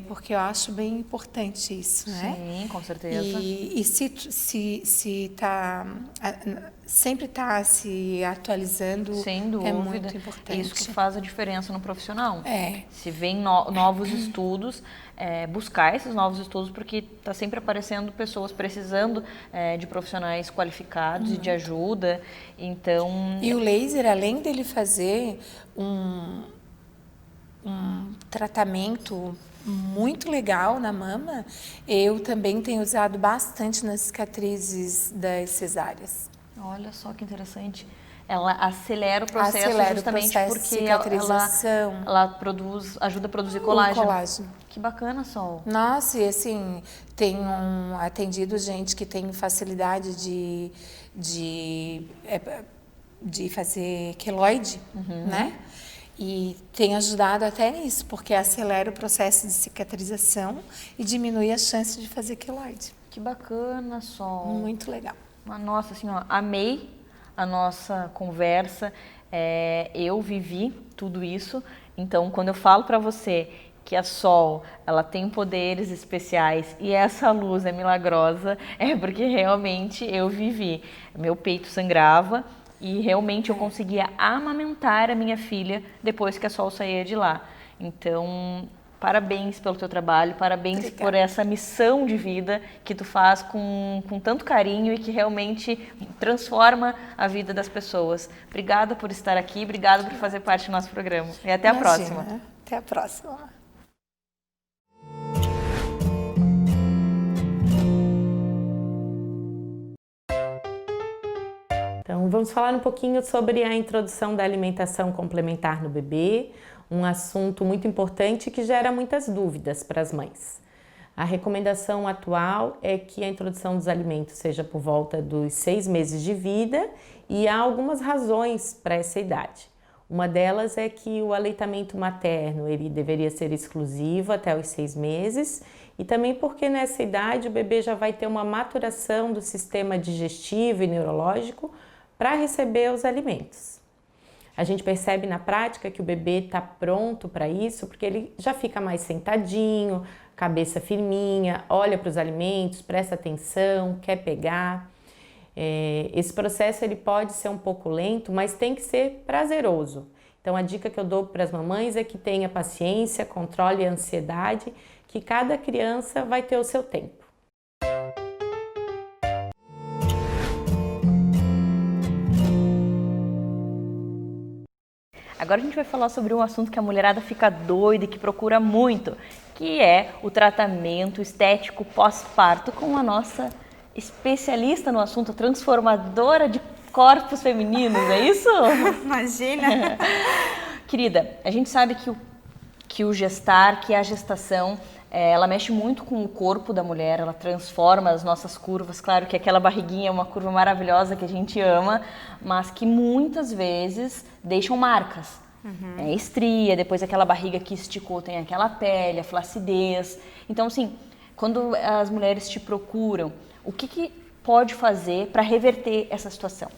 porque eu acho bem importante isso, né?
Sim, com certeza.
E se tá, sempre está se atualizando,
sem dúvida,
é muito importante.
Isso que faz a diferença no profissional.
É.
Se vem novos estudos, buscar esses novos estudos, porque está sempre aparecendo pessoas precisando de profissionais qualificados e de ajuda. Então.
E o laser, além dele fazer um tratamento muito legal na mama, eu também tenho usado bastante nas cicatrizes das cesáreas.
Olha só que interessante. Ela acelera o processo justamente porque ela ajuda a produzir colágeno.
Colágeno.
Que bacana, Sol.
Nossa, e assim, tenho atendido gente que tem facilidade de fazer queloide, né? E tem ajudado até nisso, porque acelera o processo de cicatrização e diminui a chance de fazer queloide.
Que bacana, Sol.
Muito legal.
Nossa, assim, ó, amei a nossa conversa. Eu vivi tudo isso. Então, quando eu falo para você que a Sol, ela tem poderes especiais e essa luz é milagrosa, é porque realmente eu vivi. Meu peito sangrava. E realmente eu conseguia amamentar a minha filha depois que a Sol saía de lá. Então, parabéns pelo teu trabalho, parabéns
Obrigada.
por essa missão de vida que tu faz com tanto carinho e que realmente transforma a vida das pessoas. Obrigada por estar aqui, obrigada por fazer parte do nosso programa. E até a próxima.
Até a próxima.
Então, vamos falar um pouquinho sobre a introdução da alimentação complementar no bebê, um assunto muito importante que gera muitas dúvidas para as mães. A recomendação atual é que a introdução dos alimentos seja por volta dos 6 meses de vida e há algumas razões para essa idade. Uma delas é que o aleitamento materno ele deveria ser exclusivo até os 6 meses e também porque nessa idade o bebê já vai ter uma maturação do sistema digestivo e neurológico para receber os alimentos. A gente percebe na prática que o bebê está pronto para isso porque ele já fica mais sentadinho, cabeça firminha, olha para os alimentos, presta atenção, quer pegar. Esse processo ele pode ser um pouco lento, mas tem que ser prazeroso. Então a dica que eu dou para as mamães é que tenha paciência, controle a ansiedade, que cada criança vai ter o seu tempo.
Agora a gente vai falar sobre um assunto que a mulherada fica doida e que procura muito, que é o tratamento estético pós-parto com a nossa especialista no assunto, transformadora de corpos femininos, é isso?
Imagina!
Querida, a gente sabe que o gestar, que a gestação, ela mexe muito com o corpo da mulher, ela transforma as nossas curvas. Claro que aquela barriguinha é uma curva maravilhosa que a gente ama, mas que muitas vezes deixam marcas. Estria, depois aquela barriga que esticou tem aquela pele, a flacidez. Então, assim, quando as mulheres te procuram, o que pode fazer para reverter essa situação?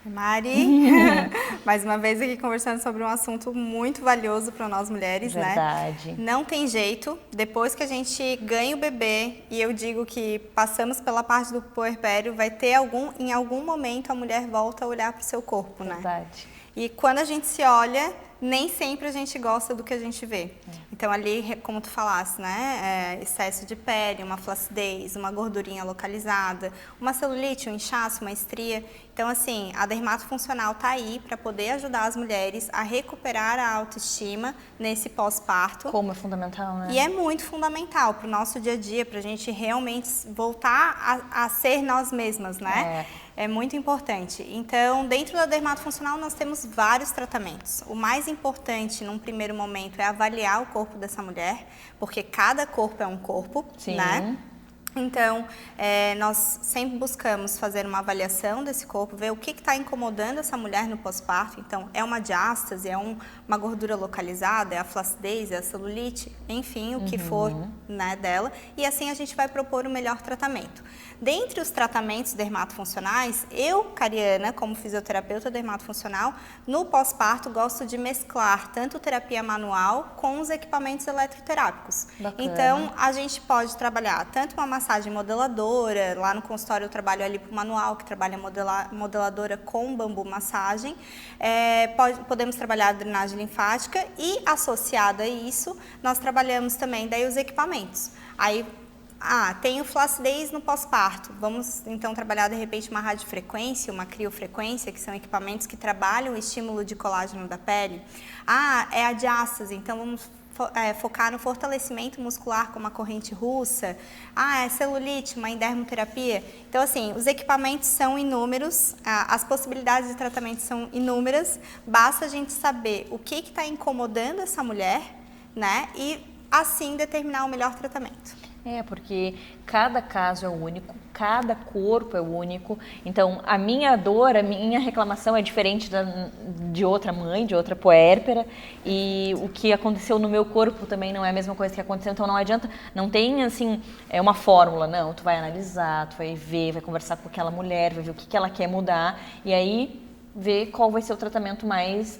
Mari, mais uma vez aqui conversando sobre um assunto muito valioso para nós mulheres,
Verdade.
né? Não tem jeito, depois que a gente ganha o bebê, e eu digo que passamos pela parte do puerpério, vai ter em algum momento a mulher volta a olhar para o seu corpo, né?
Verdade.
E quando a gente se olha, nem sempre a gente gosta do que a gente vê. Então ali, como tu falaste, né, excesso de pele, uma flacidez, uma gordurinha localizada, uma celulite, um inchaço, uma estria. Então assim, a dermatofuncional está aí para poder ajudar as mulheres a recuperar a autoestima nesse pós-parto.
Como é fundamental, né?
E é muito fundamental para o nosso dia a dia, para a gente realmente voltar a ser nós mesmas, né? É muito importante. Então, dentro da dermatofuncional, nós temos vários tratamentos. O mais importante, num primeiro momento, é avaliar o corpo dessa mulher, porque cada corpo é um corpo,
Sim.
né? Então, nós sempre buscamos fazer uma avaliação desse corpo, ver o que está incomodando essa mulher no pós-parto. Então, é uma diástase, é uma gordura localizada, é a flacidez, é a celulite, enfim, o que for, né, dela. E assim a gente vai propor o melhor tratamento. Dentre os tratamentos dermatofuncionais, eu, Cariana, como fisioterapeuta dermatofuncional, no pós-parto gosto de mesclar tanto terapia manual com os equipamentos eletroterápicos.
Bacana.
Então, a gente pode trabalhar tanto uma massagem modeladora, lá no consultório eu trabalho ali para o manual, que trabalha modeladora com bambu massagem. Podemos trabalhar a drenagem linfática e, associada a isso, nós trabalhamos também daí os equipamentos. Aí, tenho flacidez no pós-parto. Vamos então trabalhar de repente uma radiofrequência, uma criofrequência, que são equipamentos que trabalham o estímulo de colágeno da pele. É a diástase, então vamos focar no fortalecimento muscular com uma corrente russa. É celulite, uma endermoterapia. Então assim, os equipamentos são inúmeros, as possibilidades de tratamento são inúmeras, basta a gente saber o que está incomodando essa mulher, né? E assim determinar o melhor tratamento.
Porque cada caso é único, cada corpo é único. Então, a minha dor, a minha reclamação é diferente de outra mãe, de outra puérpera. E o que aconteceu no meu corpo também não é a mesma coisa que aconteceu. Então, não adianta, não tem, assim, uma fórmula. Não, tu vai analisar, tu vai ver, vai conversar com aquela mulher, vai ver o que ela quer mudar. E aí, ver qual vai ser o tratamento mais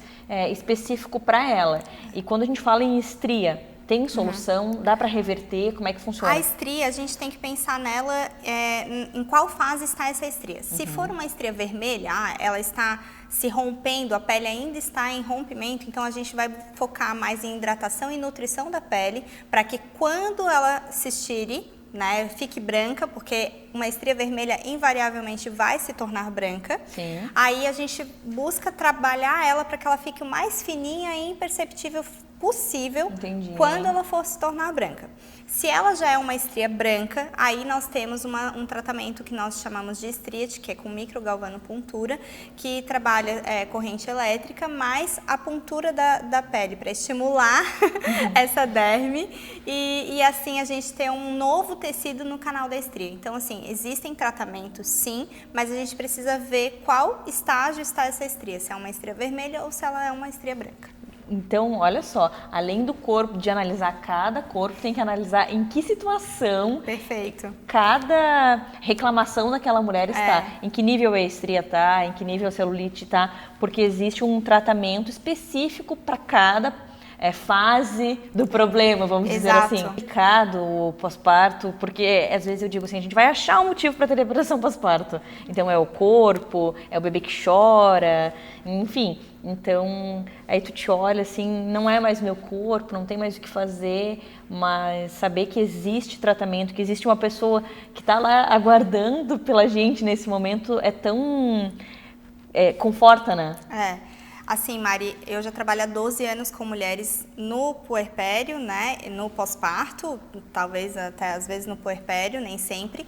específico para ela. E quando a gente fala em estria, tem solução? Dá para reverter? Como é que funciona?
A estria, a gente tem que pensar nela, em qual fase está essa estria. Se for uma estria vermelha, ela está se rompendo, a pele ainda está em rompimento, então a gente vai focar mais em hidratação e nutrição da pele, para que quando ela se estire, né, fique branca, porque uma estria vermelha invariavelmente vai se tornar branca.
Sim.
Aí a gente busca trabalhar ela para que ela fique o mais fininha e imperceptível possível.
Entendi.
Quando ela for se tornar branca. Se ela já é uma estria branca, aí nós temos um tratamento que nós chamamos de estríate, que é com microgalvanopuntura, que trabalha corrente elétrica, mais a puntura da pele, para estimular essa derme e assim a gente ter um novo tecido no canal da estria. Então, assim, existem tratamentos sim, mas a gente precisa ver qual estágio está essa estria, se é uma estria vermelha ou se ela é uma estria branca.
Então, olha só, além do corpo, de analisar cada corpo, tem que analisar em que situação
Perfeito.
cada reclamação daquela mulher está. Em que nível a estria está, em que nível a celulite está, porque existe um tratamento específico para cada fase do problema, vamos dizer assim. É complicado o pós-parto, porque às vezes eu digo assim, a gente vai achar um motivo para ter depressão pós-parto. Então é o corpo, é o bebê que chora, enfim. Então, aí tu te olha assim, não é mais meu corpo, não tem mais o que fazer, mas saber que existe tratamento, que existe uma pessoa que está lá aguardando pela gente nesse momento é tão... conforta, né?
Assim, Mari, eu já trabalho há 12 anos com mulheres no puerpério, né, no pós-parto, talvez até às vezes no puerpério, nem sempre,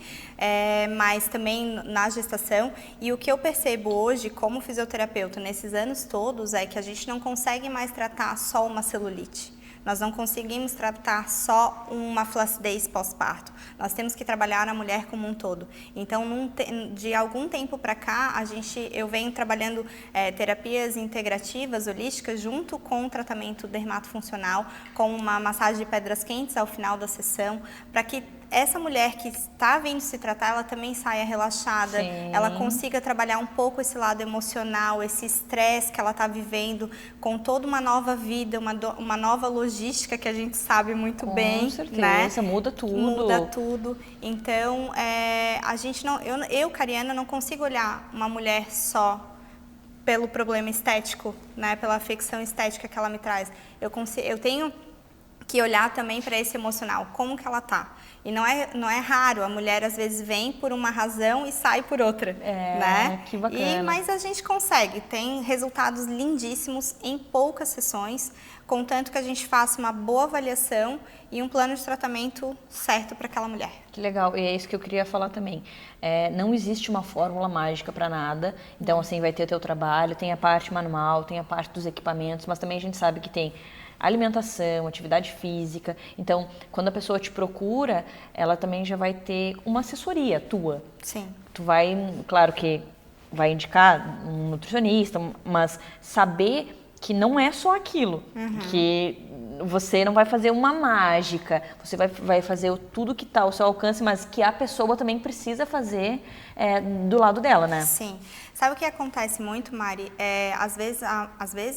mas também na gestação. E o que eu percebo hoje como fisioterapeuta nesses anos todos é que a gente não consegue mais tratar só uma celulite. Nós não conseguimos tratar só uma flacidez pós-parto. Nós temos que trabalhar a mulher como um todo. Então, de algum tempo para cá, eu venho trabalhando terapias integrativas, holísticas, junto com o tratamento dermatofuncional, com uma massagem de pedras quentes ao final da sessão, para que essa mulher que está vindo se tratar, ela também saia relaxada,
Sim.
ela consiga trabalhar um pouco esse lado emocional, esse estresse que ela está vivendo, com toda uma nova vida, uma nova logística que a gente sabe muito bem.
Com certeza,
né?
muda tudo.
Muda tudo. Então, a gente não, eu, Cariana, não consigo olhar uma mulher só pelo problema estético, né? Pela afecção estética que ela me traz. Eu tenho que olhar também para esse emocional, como que ela tá. E não é raro, a mulher às vezes vem por uma razão e sai por outra, né?
Que bacana.
Mas a gente consegue, tem resultados lindíssimos em poucas sessões, contanto que a gente faça uma boa avaliação e um plano de tratamento certo para aquela mulher.
Que legal, e é isso que eu queria falar também. Não existe uma fórmula mágica para nada, então assim, vai ter o teu trabalho, tem a parte manual, tem a parte dos equipamentos, mas também a gente sabe que tem alimentação, atividade física. Então, quando a pessoa te procura, ela também já vai ter uma assessoria tua.
Sim.
Tu vai, claro que vai indicar um nutricionista, mas saber que não é só aquilo, que você não vai fazer uma mágica, você vai fazer tudo que está ao seu alcance, mas que a pessoa também precisa fazer do lado dela, né?
Sim. Sabe o que acontece muito, Mari?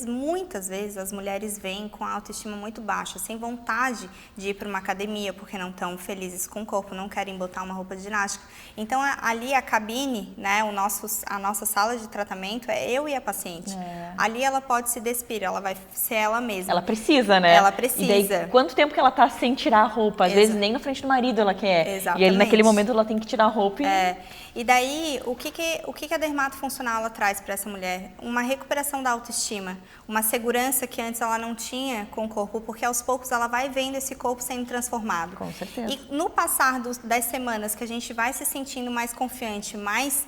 Muitas vezes, as mulheres vêm com a autoestima muito baixa, sem vontade de ir para uma academia, porque não estão felizes com o corpo, não querem botar uma roupa de ginástica. Então, ali a cabine, né, a nossa sala de tratamento é eu e a paciente. Ali ela pode se despir, ela vai ser ela mesma.
Ela precisa, né?
Ela precisa.
E daí, quanto tempo que ela tá sem tirar a roupa? Às vezes nem na frente do marido ela quer.
Exatamente.
E aí, naquele momento ela tem que tirar a roupa
E daí, o que a dermatofuncional ela traz para essa mulher? Uma recuperação da autoestima, uma segurança que antes ela não tinha com o corpo, porque aos poucos ela vai vendo esse corpo sendo transformado.
Com certeza.
E no passar das semanas que a gente vai se sentindo mais confiante, mais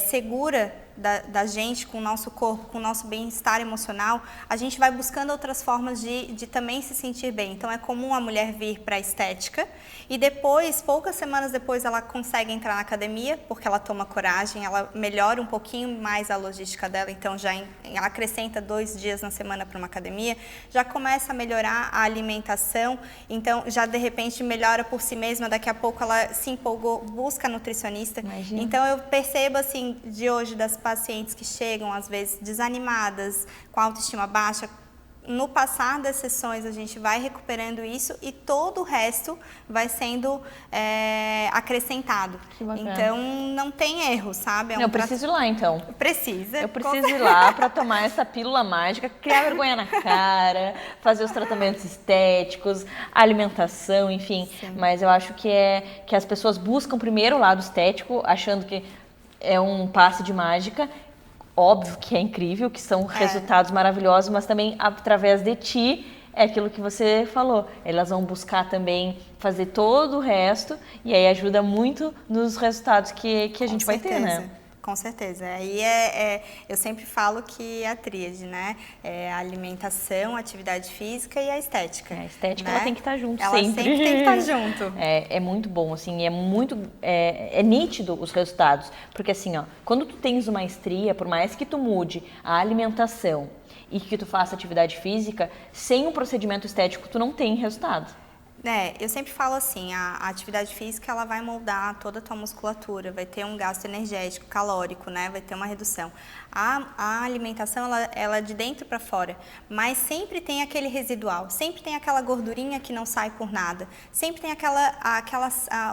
segura da gente, com o nosso corpo, com o nosso bem-estar emocional, a gente vai buscando outras formas de também se sentir bem. Então, é comum a mulher vir para a estética e depois, poucas semanas depois, ela consegue entrar na academia, porque ela toma coragem, ela melhora um pouquinho mais a logística dela, então já ela acrescenta 2 dias na semana para uma academia, já começa a melhorar a alimentação, então já de repente melhora por si mesma, daqui a pouco ela se empolgou, busca nutricionista.
Imagina.
Então, eu percebo assim, de hoje, das pacientes que chegam, às vezes, desanimadas, com autoestima baixa, no passar das sessões a gente vai recuperando isso e todo o resto vai sendo acrescentado.
Que bacana.
Então, não tem erro, sabe?
Eu preciso ir lá, então.
Precisa.
Eu preciso ir lá para tomar essa pílula mágica, criar vergonha na cara, fazer os tratamentos estéticos, alimentação, enfim.
Sim.
Mas eu acho que as pessoas buscam primeiro o lado estético, achando que é um passe de mágica. Óbvio que é incrível, que são resultados maravilhosos, mas também através de ti é aquilo que você falou. Elas vão buscar também fazer todo o resto e aí ajuda muito nos resultados que a gente vai ter, né?
Com certeza. Aí eu sempre falo que é a tríade, né? É a alimentação, a atividade física e a estética.
A estética,
né?
ela tem que estar junto
ela
sempre.
tem que estar junto.
É muito bom, assim, é nítido os resultados. Porque assim, ó, quando tu tens uma estria, por mais que tu mude a alimentação e que tu faça atividade física, sem um procedimento estético tu não tem resultado.
Eu sempre falo assim, a atividade física ela vai moldar toda a tua musculatura, vai ter um gasto energético, calórico, né? Vai ter uma redução. A alimentação, ela é de dentro para fora, mas sempre tem aquele residual, sempre tem aquela gordurinha que não sai por nada, sempre tem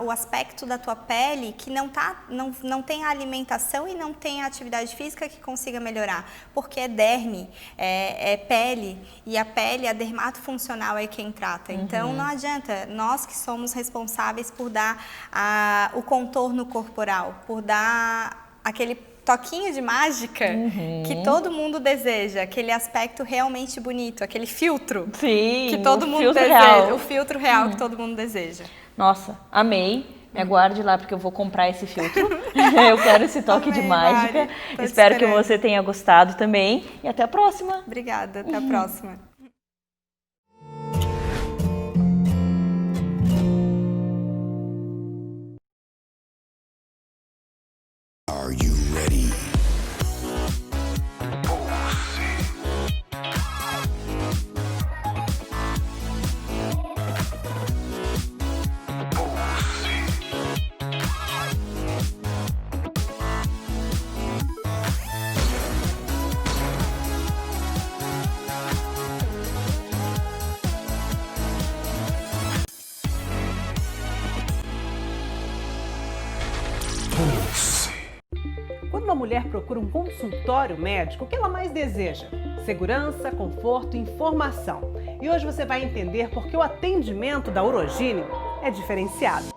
o aspecto da tua pele que não tem a alimentação e não tem a atividade física que consiga melhorar, porque é derme, é pele, e a pele, a dermatofuncional é quem trata. Então, não adianta, nós que somos responsáveis por dar o contorno corporal, por dar aquele toquinho de mágica que todo mundo deseja, aquele aspecto realmente bonito, aquele filtro.
Sim,
que todo mundo deseja,
real.
o filtro real que todo mundo deseja.
Nossa, amei. Me aguarde lá porque eu vou comprar esse filtro. Eu quero esse toque de mágica.
Tô
Espero que
esperando.
você tenha gostado também e até a próxima.
Obrigada, até a próxima.
Are you ready?
mulher procura um consultório médico, o que ela mais deseja? Segurança, conforto e informação. E hoje você vai entender por que o atendimento da Urogine é diferenciado.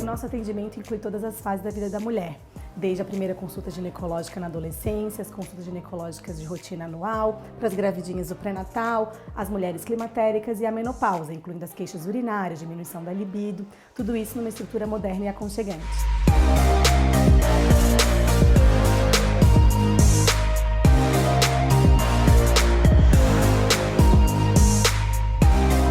Nosso atendimento inclui todas as fases da vida da mulher, desde a primeira consulta ginecológica na adolescência, as consultas ginecológicas de rotina anual, para as gravidinhas do pré-natal, as mulheres climatéricas e a menopausa, incluindo as queixas urinárias, diminuição da libido, tudo isso numa estrutura moderna e aconchegante.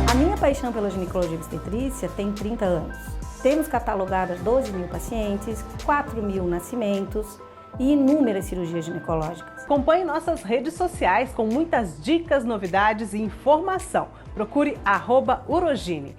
A minha paixão pela ginecologia e obstetrícia tem 30 anos. Temos catalogadas 12 mil pacientes, 4 mil nascimentos e inúmeras cirurgias ginecológicas.
Acompanhe nossas redes sociais com muitas dicas, novidades e informação. Procure @Urogine.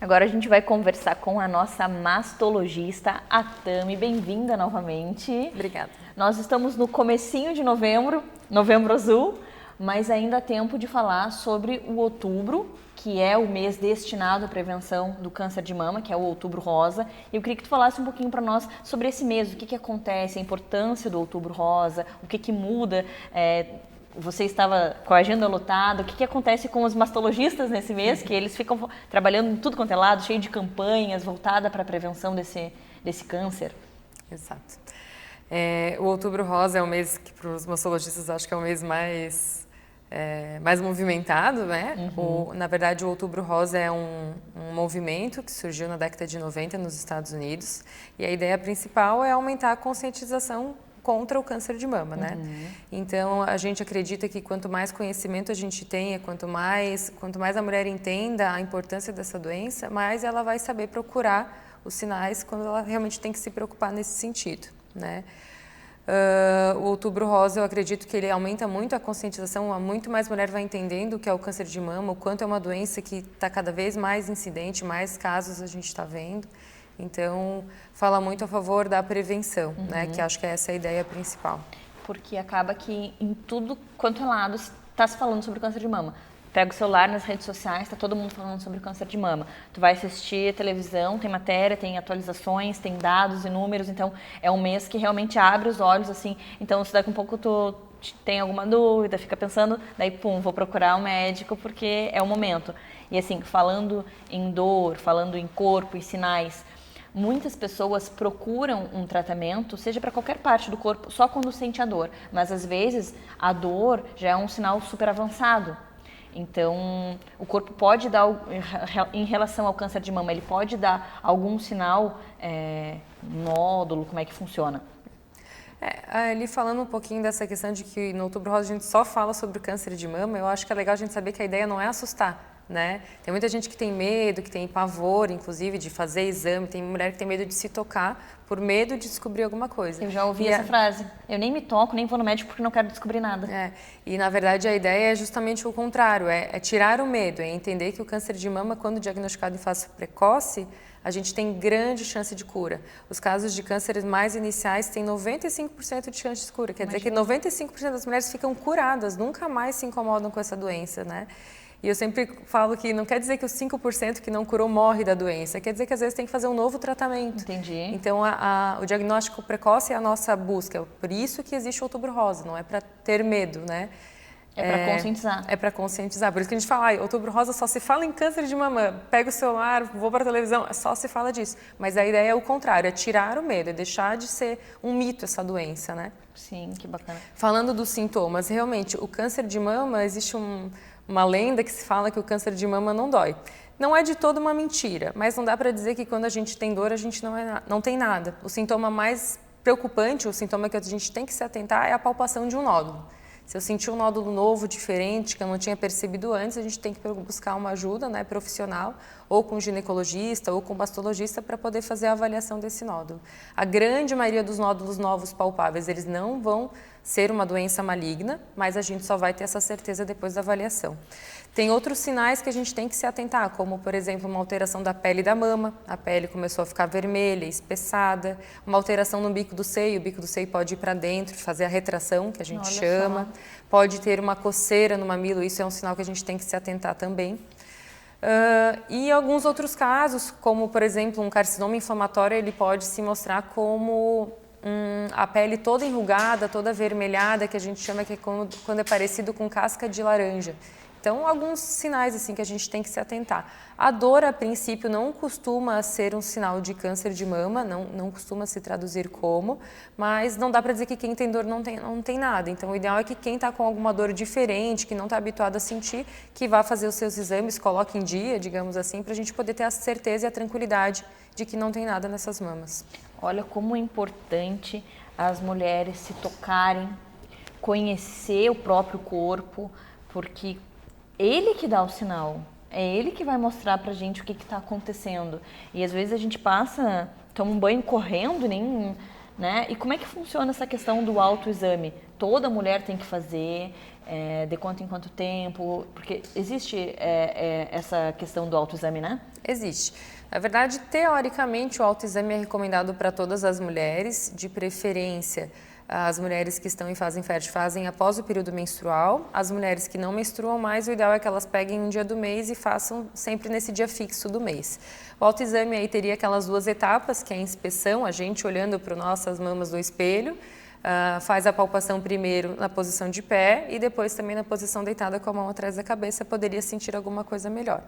Agora a gente vai conversar com a nossa mastologista, a Tami. Bem-vinda novamente.
Obrigada.
Nós estamos no comecinho de novembro, Novembro Azul, mas ainda há tempo de falar sobre o outubro, que é o mês destinado à prevenção do câncer de mama, que é o Outubro Rosa. Eu queria que tu falasse um pouquinho para nós sobre esse mês, o que acontece, a importância do Outubro Rosa, o que muda. Você estava com a agenda lotada, o que acontece com os mastologistas nesse mês, que eles ficam trabalhando em tudo quanto é lado, cheio de campanhas voltada para a prevenção desse câncer.
Exato. O Outubro Rosa é um mês que para os mastologistas acho que é o mês mais movimentado, né? Na verdade, o Outubro Rosa é um movimento que surgiu na década de 90 nos Estados Unidos e a ideia principal é aumentar a conscientização contra o câncer de mama, né? Então, a gente acredita que quanto mais conhecimento a gente tenha, quanto mais a mulher entenda a importância dessa doença, mais ela vai saber procurar os sinais quando ela realmente tem que se preocupar nesse sentido, né? O Outubro Rosa, eu acredito que ele aumenta muito a conscientização, muito mais mulher vai entendendo o que é o câncer de mama, o quanto é uma doença que está cada vez mais incidente, mais casos a gente está vendo. Então, fala muito a favor da prevenção, né? Que acho que essa é a ideia principal.
Porque acaba que em tudo quanto é lado está se falando sobre câncer de mama. Pega o celular nas redes sociais, está todo mundo falando sobre câncer de mama. Tu vai assistir a televisão, tem matéria, tem atualizações, tem dados e números, então é um mês que realmente abre os olhos, assim. Então, se daqui a um pouco tu tem alguma dúvida, fica pensando, daí pum, vou procurar um médico porque é o momento. E assim, falando em dor, falando em corpo e sinais, muitas pessoas procuram um tratamento, seja para qualquer parte do corpo, só quando sente a dor. Mas às vezes a dor já é um sinal super avançado. Então, o corpo pode dar, em relação ao câncer de mama, ele pode dar algum sinal, nódulo, como é que funciona?
Ali falando um pouquinho dessa questão de que no Outubro Rosa a gente só fala sobre o câncer de mama, eu acho que é legal a gente saber que a ideia não é assustar, né? Tem muita gente que tem medo, que tem pavor, inclusive, de fazer exame, tem mulher que tem medo de se tocar por medo de descobrir alguma coisa.
Eu já ouvi essa frase. Eu nem me toco, nem vou no médico porque não quero descobrir nada.
E na verdade a ideia é justamente o contrário, é tirar o medo, é entender que o câncer de mama, quando diagnosticado em fase precoce, a gente tem grande chance de cura. Os casos de cânceres mais iniciais têm 95% de chance de cura, quer dizer que 95% das mulheres ficam curadas, nunca mais se incomodam com essa doença, né? E eu sempre falo que não quer dizer que os 5% que não curou morre da doença, quer dizer que às vezes tem que fazer um novo tratamento.
Entendi.
Então, o diagnóstico precoce é a nossa busca, por isso que existe o Outubro Rosa, não é para ter medo, né?
É para conscientizar.
É para conscientizar, por isso que a gente fala, Outubro Rosa só se fala em câncer de mama, pega o celular, vou para a televisão, só se fala disso. Mas a ideia é o contrário, é tirar o medo, é deixar de ser um mito essa doença, né?
Sim, que bacana.
Falando dos sintomas, realmente, o câncer de mama, existe uma lenda que se fala que o câncer de mama não dói. Não é de toda uma mentira, mas não dá para dizer que quando a gente tem dor, a gente não tem nada. O sintoma mais preocupante, o sintoma que a gente tem que se atentar é a palpação de um nódulo. Se eu sentir um nódulo novo, diferente, que eu não tinha percebido antes, a gente tem que buscar uma ajuda, né, profissional, ou com ginecologista ou com mastologista para poder fazer a avaliação desse nódulo. A grande maioria dos nódulos novos palpáveis, eles não vão ser uma doença maligna, mas a gente só vai ter essa certeza depois da avaliação. Tem outros sinais que a gente tem que se atentar, como, por exemplo, uma alteração da pele da mama, a pele começou a ficar vermelha, espessada, uma alteração no bico do seio, o bico do seio pode ir para dentro, fazer a retração, que a gente chama, pode ter uma coceira no mamilo, isso é um sinal que a gente tem que se atentar também. E alguns outros casos, como, por exemplo, um carcinoma inflamatório, ele pode se mostrar como a pele toda enrugada, toda avermelhada, que a gente chama que é quando é parecido com casca de laranja. Então, alguns sinais assim que a gente tem que se atentar. A dor, a princípio, não costuma ser um sinal de câncer de mama, não costuma se traduzir como, mas não dá para dizer que quem tem dor não tem nada. Então, o ideal é que quem está com alguma dor diferente, que não está habituado a sentir, que vá fazer os seus exames, coloque em dia, digamos assim, para a gente poder ter a certeza e a tranquilidade de que não tem nada nessas mamas.
Olha como é importante as mulheres se tocarem, conhecer o próprio corpo, porque ele que dá o sinal, é ele que vai mostrar pra gente o que está acontecendo. E às vezes a gente toma um banho correndo, né? E como é que funciona essa questão do autoexame? Toda mulher tem que fazer, de quanto em quanto tempo? Porque existe essa questão do autoexame, né?
Existe. Na verdade, teoricamente, o autoexame é recomendado para todas as mulheres, de preferência. As mulheres que estão em fase infértil fazem após o período menstrual. As mulheres que não menstruam mais, o ideal é que elas peguem um dia do mês e façam sempre nesse dia fixo do mês. O autoexame aí teria aquelas 2 etapas, que é a inspeção, a gente olhando para nossas mamas no espelho, faz a palpação primeiro na posição de pé e depois também na posição deitada com a mão atrás da cabeça, poderia sentir alguma coisa melhor.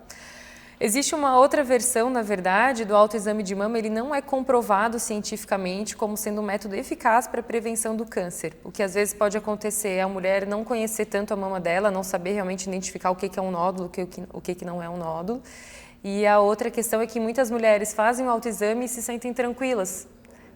Existe uma outra versão, na verdade, do autoexame de mama, ele não é comprovado cientificamente como sendo um método eficaz para a prevenção do câncer. O que às vezes pode acontecer é a mulher não conhecer tanto a mama dela, não saber realmente identificar o que é um nódulo, o que não é um nódulo. E a outra questão é que muitas mulheres fazem o autoexame e se sentem tranquilas.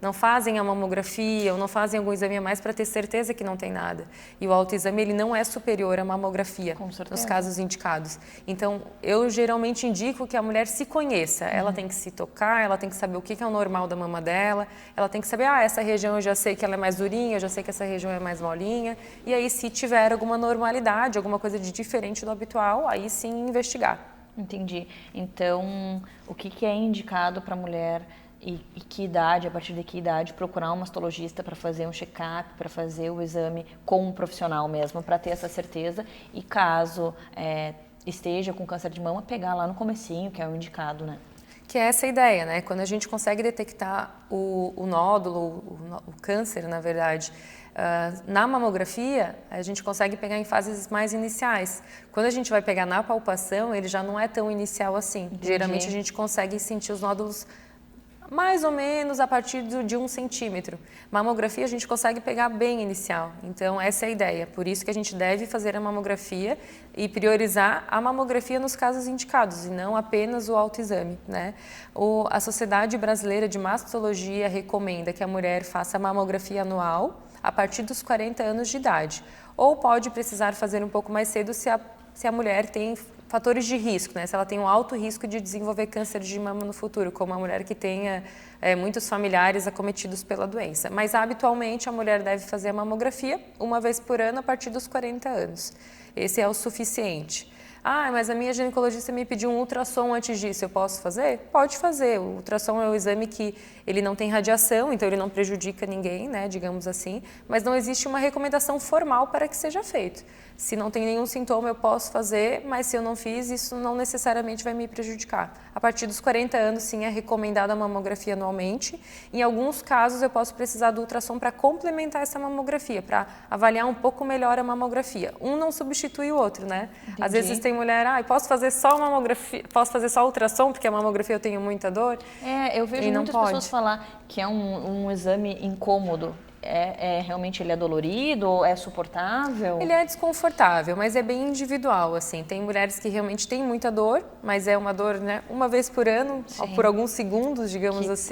Não fazem a mamografia ou não fazem algum exame a mais para ter certeza que não tem nada. E o autoexame ele não é superior à mamografia, nos casos indicados. Então, eu geralmente indico que a mulher se conheça. Ela tem que se tocar, ela tem que saber o que é o normal da mama dela, ela tem que saber, essa região eu já sei que ela é mais durinha, eu já sei que essa região é mais molinha. E aí, se tiver alguma normalidade, alguma coisa de diferente do habitual, aí sim investigar.
Entendi. Então, o que é indicado para a mulher e que idade, a partir de que idade, procurar um mastologista para fazer um check-up, para fazer o exame com um profissional mesmo, para ter essa certeza e caso esteja com câncer de mama, pegar lá no comecinho, que é o indicado, né?
Que é essa ideia, né? Quando a gente consegue detectar o nódulo, o câncer, na verdade, na mamografia, a gente consegue pegar em fases mais iniciais. Quando a gente vai pegar na palpação, ele já não é tão inicial assim. Entendi. Geralmente a gente consegue sentir os nódulos mais ou menos a partir de 1 centímetro. Mamografia a gente consegue pegar bem inicial, então essa é a ideia. Por isso que a gente deve fazer a mamografia e priorizar a mamografia nos casos indicados e não apenas o autoexame, né? A Sociedade Brasileira de Mastologia recomenda que a mulher faça a mamografia anual a partir dos 40 anos de idade, ou pode precisar fazer um pouco mais cedo se a mulher tem fatores de risco, né? Se ela tem um alto risco de desenvolver câncer de mama no futuro, como uma mulher que tenha muitos familiares acometidos pela doença. Mas, habitualmente, a mulher deve fazer a mamografia 1 vez por ano a partir dos 40 anos. Esse é o suficiente. Mas a minha ginecologista me pediu um ultrassom antes disso, eu posso fazer? Pode fazer. O ultrassom é um exame que ele não tem radiação, então ele não prejudica ninguém, né, digamos assim, mas não existe uma recomendação formal para que seja feito. Se não tem nenhum sintoma, eu posso fazer, mas se eu não fiz, isso não necessariamente vai me prejudicar. A partir dos 40 anos, sim, é recomendada a mamografia anualmente. Em alguns casos, eu posso precisar do ultrassom para complementar essa mamografia, para avaliar um pouco melhor a mamografia. Um não substitui o outro, né?
Entendi.
Às vezes tem mulher, posso fazer só mamografia, posso fazer só ultrassom, porque a mamografia eu tenho muita dor.
Eu vejo muitas pessoas falar que é um exame incômodo. realmente ele é dolorido ou é suportável?
Ele é desconfortável, mas é bem individual, assim. Tem mulheres que realmente têm muita dor, mas é uma dor, né, uma vez por ano, por alguns segundos, digamos assim.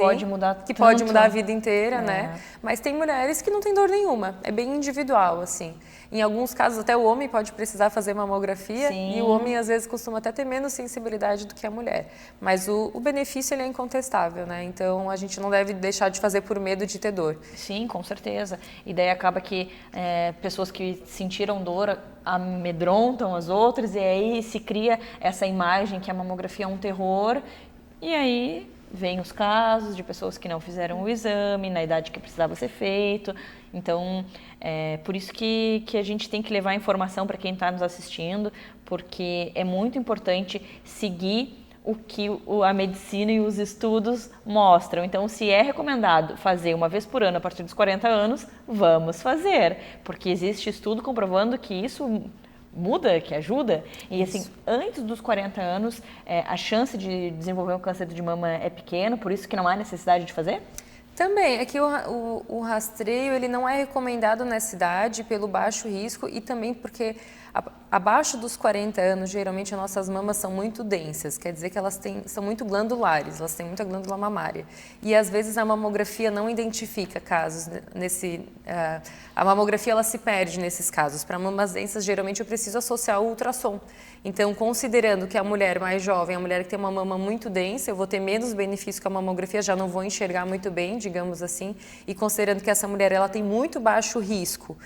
Que pode mudar a vida inteira, né? Mas tem mulheres que não têm dor nenhuma. É bem individual, assim. Em alguns casos, até o homem pode precisar fazer mamografia e o homem, às vezes, costuma até ter menos sensibilidade do que a mulher. Mas o benefício, ele é incontestável, né? Então, a gente não deve deixar de fazer por medo de ter dor.
Sim, com certeza. E daí acaba que pessoas que sentiram dor amedrontam as outras e aí se cria essa imagem que a mamografia é um terror e aí vem os casos de pessoas que não fizeram o exame na idade que precisava ser feito. Então, por isso que a gente tem que levar informação para quem está nos assistindo, porque é muito importante seguir o que a medicina e os estudos mostram. Então, se é recomendado fazer uma vez por ano a partir dos 40 anos, vamos fazer, porque existe estudo comprovando que isso muda, que ajuda. E assim, antes dos 40 anos, a chance de desenvolver um câncer de mama é pequena, por isso que não há necessidade de fazer?
Também, é que o rastreio ele não é recomendado nessa idade pelo baixo risco e também porque abaixo dos 40 anos, geralmente as nossas mamas são muito densas, quer dizer que elas são muito glandulares, elas têm muita glândula mamária. E às vezes a mamografia não identifica casos a mamografia ela se perde nesses casos. Para mamas densas, geralmente eu preciso associar o ultrassom. Então, considerando que a mulher mais jovem, a mulher que tem uma mama muito densa, eu vou ter menos benefício com a mamografia, já não vou enxergar muito bem, digamos assim. E considerando que essa mulher ela tem muito baixo risco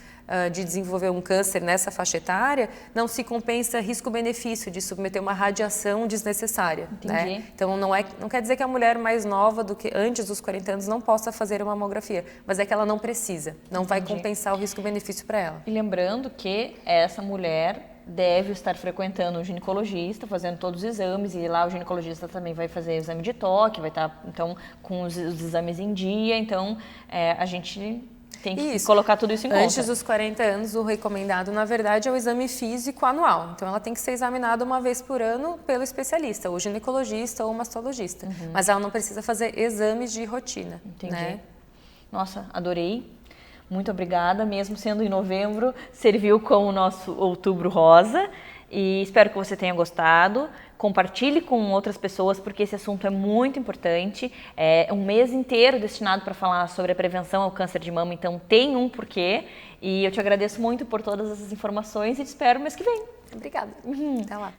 de desenvolver um câncer nessa faixa etária, não se compensa risco-benefício de submeter uma radiação desnecessária. Né? Então, não quer dizer que a mulher mais nova do que antes dos 40 anos não possa fazer uma mamografia, mas é que ela não precisa, não vai compensar o risco-benefício para ela.
E lembrando que essa mulher deve estar frequentando um ginecologista, fazendo todos os exames, e lá o ginecologista também vai fazer exame de toque, vai estar então com os exames em dia, então a gente tem que colocar tudo isso em conta.
Antes dos 40 anos, o recomendado, na verdade, é o exame físico anual. Então, ela tem que ser examinada uma vez por ano pelo especialista, ou ginecologista ou mastologista. Mas ela não precisa fazer exames de rotina.
Entendi.
Né?
Nossa, adorei. Muito obrigada, mesmo sendo em novembro, serviu como o nosso Outubro Rosa. E espero que você tenha gostado. Compartilhe com outras pessoas, porque esse assunto é muito importante. É um mês inteiro destinado para falar sobre a prevenção ao câncer de mama, então tem um porquê. E eu te agradeço muito por todas essas informações e te espero mês que vem.
Obrigada. Até lá.